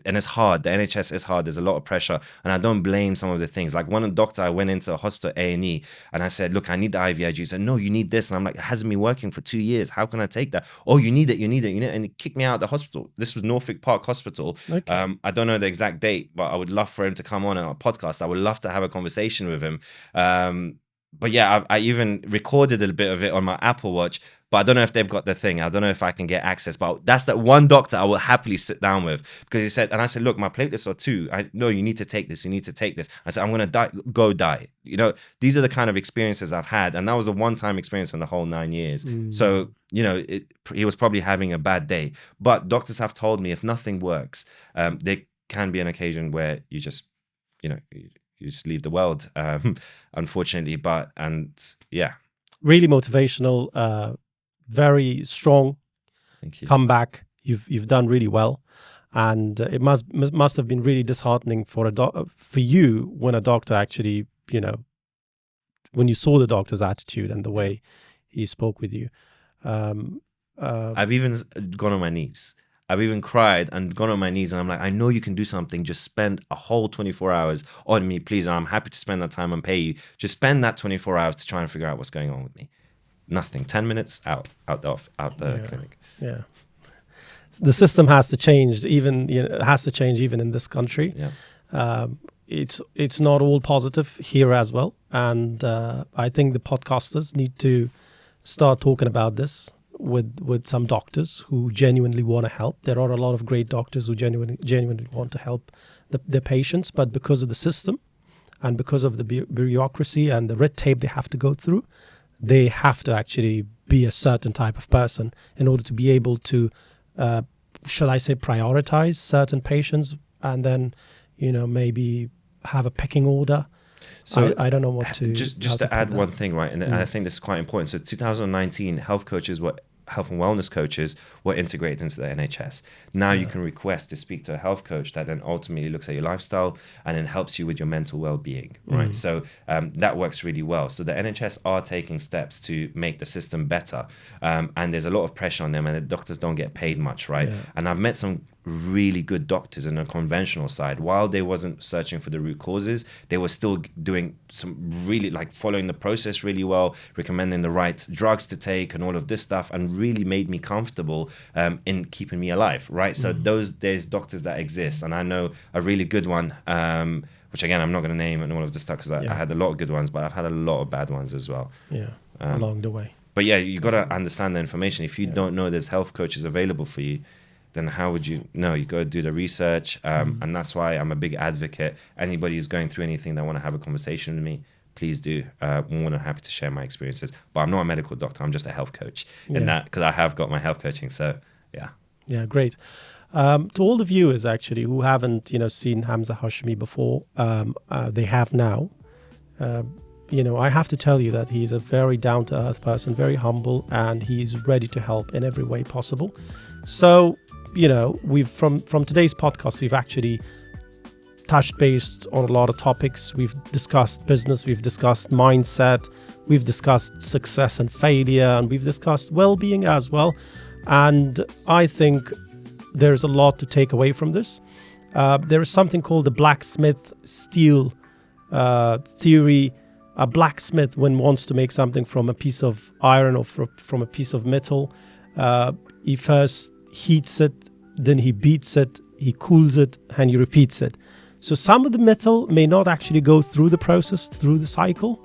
and it's hard. The NHS is hard. There's a lot of pressure. And I don't blame some of the things. Like one doctor, I went into a hospital, A&E, and I said, look, I need the IVIG. He said, no, you need this. And I'm like, it hasn't been working for 2 years. How can I take that? Oh, you need it. And he kicked me out of the hospital. This was Norfolk Park Hospital. Okay. I don't know the exact date, but I would love for him to come on a podcast. I would love to have a conversation with him. But yeah, I even recorded a bit of it on my Apple Watch. but I don't know if they've got the thing. I don't know if I can get access. But that's that one doctor I will happily sit down with, because he said, and I said, look, my platelets are 2. No, you need to take this. You need to take this. I said, I'm going to die. Go die. You know, these are the kind of experiences I've had. And that was a one-time experience in the whole 9 years. So, you know, he was probably having a bad day. But doctors have told me if nothing works, there can be an occasion where you just, you know, you just leave the world, unfortunately. Really motivational, very strong. Thank you. Comeback. You've done really well, and it must have been really disheartening for you when a doctor actually, you know, when you saw the doctor's attitude and the way he spoke with you. I've even gone on my knees. I've even cried and gone on my knees, and I'm like, I know you can do something. Just spend a whole 24 hours on me, please. And I'm happy to spend that time and pay you. Just spend that 24 hours to try and figure out what's going on with me. Nothing. 10 minutes out the clinic. Yeah. The system has to change. Even in this country. Yeah. It's not all positive here as well, and I think the podcasters need to start talking about this with some doctors who genuinely want to help. There are a lot of great doctors who genuinely want to help their patients, but because of the system and because of the bureaucracy and the red tape they have to go through, they have to actually be a certain type of person in order to be able to, shall I say, prioritize certain patients, and then, you know, maybe have a pecking order. So I don't know what to... Just to add one thing, right? And I think this is quite important. So 2019, health and wellness coaches were integrated into the NHS. Now you can request to speak to a health coach that then ultimately looks at your lifestyle and then helps you with your mental well-being, right? So that works really well. So the NHS are taking steps to make the system better. And there's a lot of pressure on them, and the doctors don't get paid much, right? Yeah. And I've met some really good doctors in the conventional side. While they wasn't searching for the root causes, they were still doing some really, like, following the process really well, recommending the right drugs to take and all of this stuff, and really made me comfortable in keeping me alive, right? So there's doctors that exist, and I know a really good one, which again, I'm not going to name and all of this stuff, because I had a lot of good ones, but I've had a lot of bad ones as well. Yeah, along the way. But yeah, you got to understand the information. If you don't know there's health coaches available for you, then how would you know? You got to do the research. And that's why I'm a big advocate. Anybody who's going through anything that want to have a conversation with me, please do. More than happy to share my experiences. But I'm not a medical doctor. I'm just a health coach in that, because I have got my health coaching. So yeah. Yeah, great. To all the viewers actually who haven't, seen Hamza Hashime before, they have now. I have to tell you that he's a very down-to-earth person, very humble, and he's ready to help in every way possible. So, we've from today's podcast, we've actually touched base on a lot of topics. We've discussed business, we've discussed mindset, we've discussed success and failure, and we've discussed well-being as well. And I think there's a lot to take away from this. There is something called the blacksmith steel theory. A blacksmith, when wants to make something from a piece of iron or from a piece of metal, he first heats it, then he beats it, he cools it, and he repeats it. So some of the metal may not actually go through the process, through the cycle,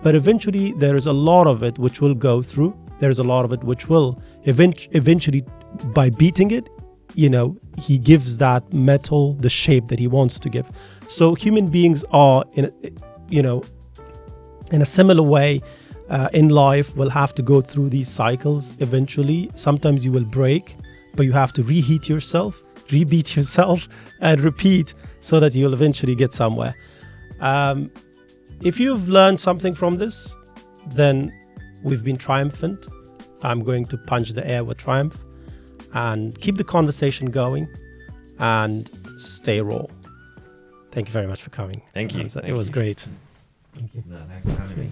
but eventually there is a lot of it which will go through. There's a lot of it which will eventually, by beating it, he gives that metal the shape that he wants to give. So human beings are in a similar way in life, will have to go through these cycles eventually. Sometimes you will break, but you have to reheat yourself, rebeat yourself, and repeat so that you'll eventually get somewhere. If you've learned something from this, then we've been triumphant. I'm going to punch the air with triumph and keep the conversation going and stay raw. Thank you very much for coming. Thank you. It was great. Thank you. No, thanks for having me.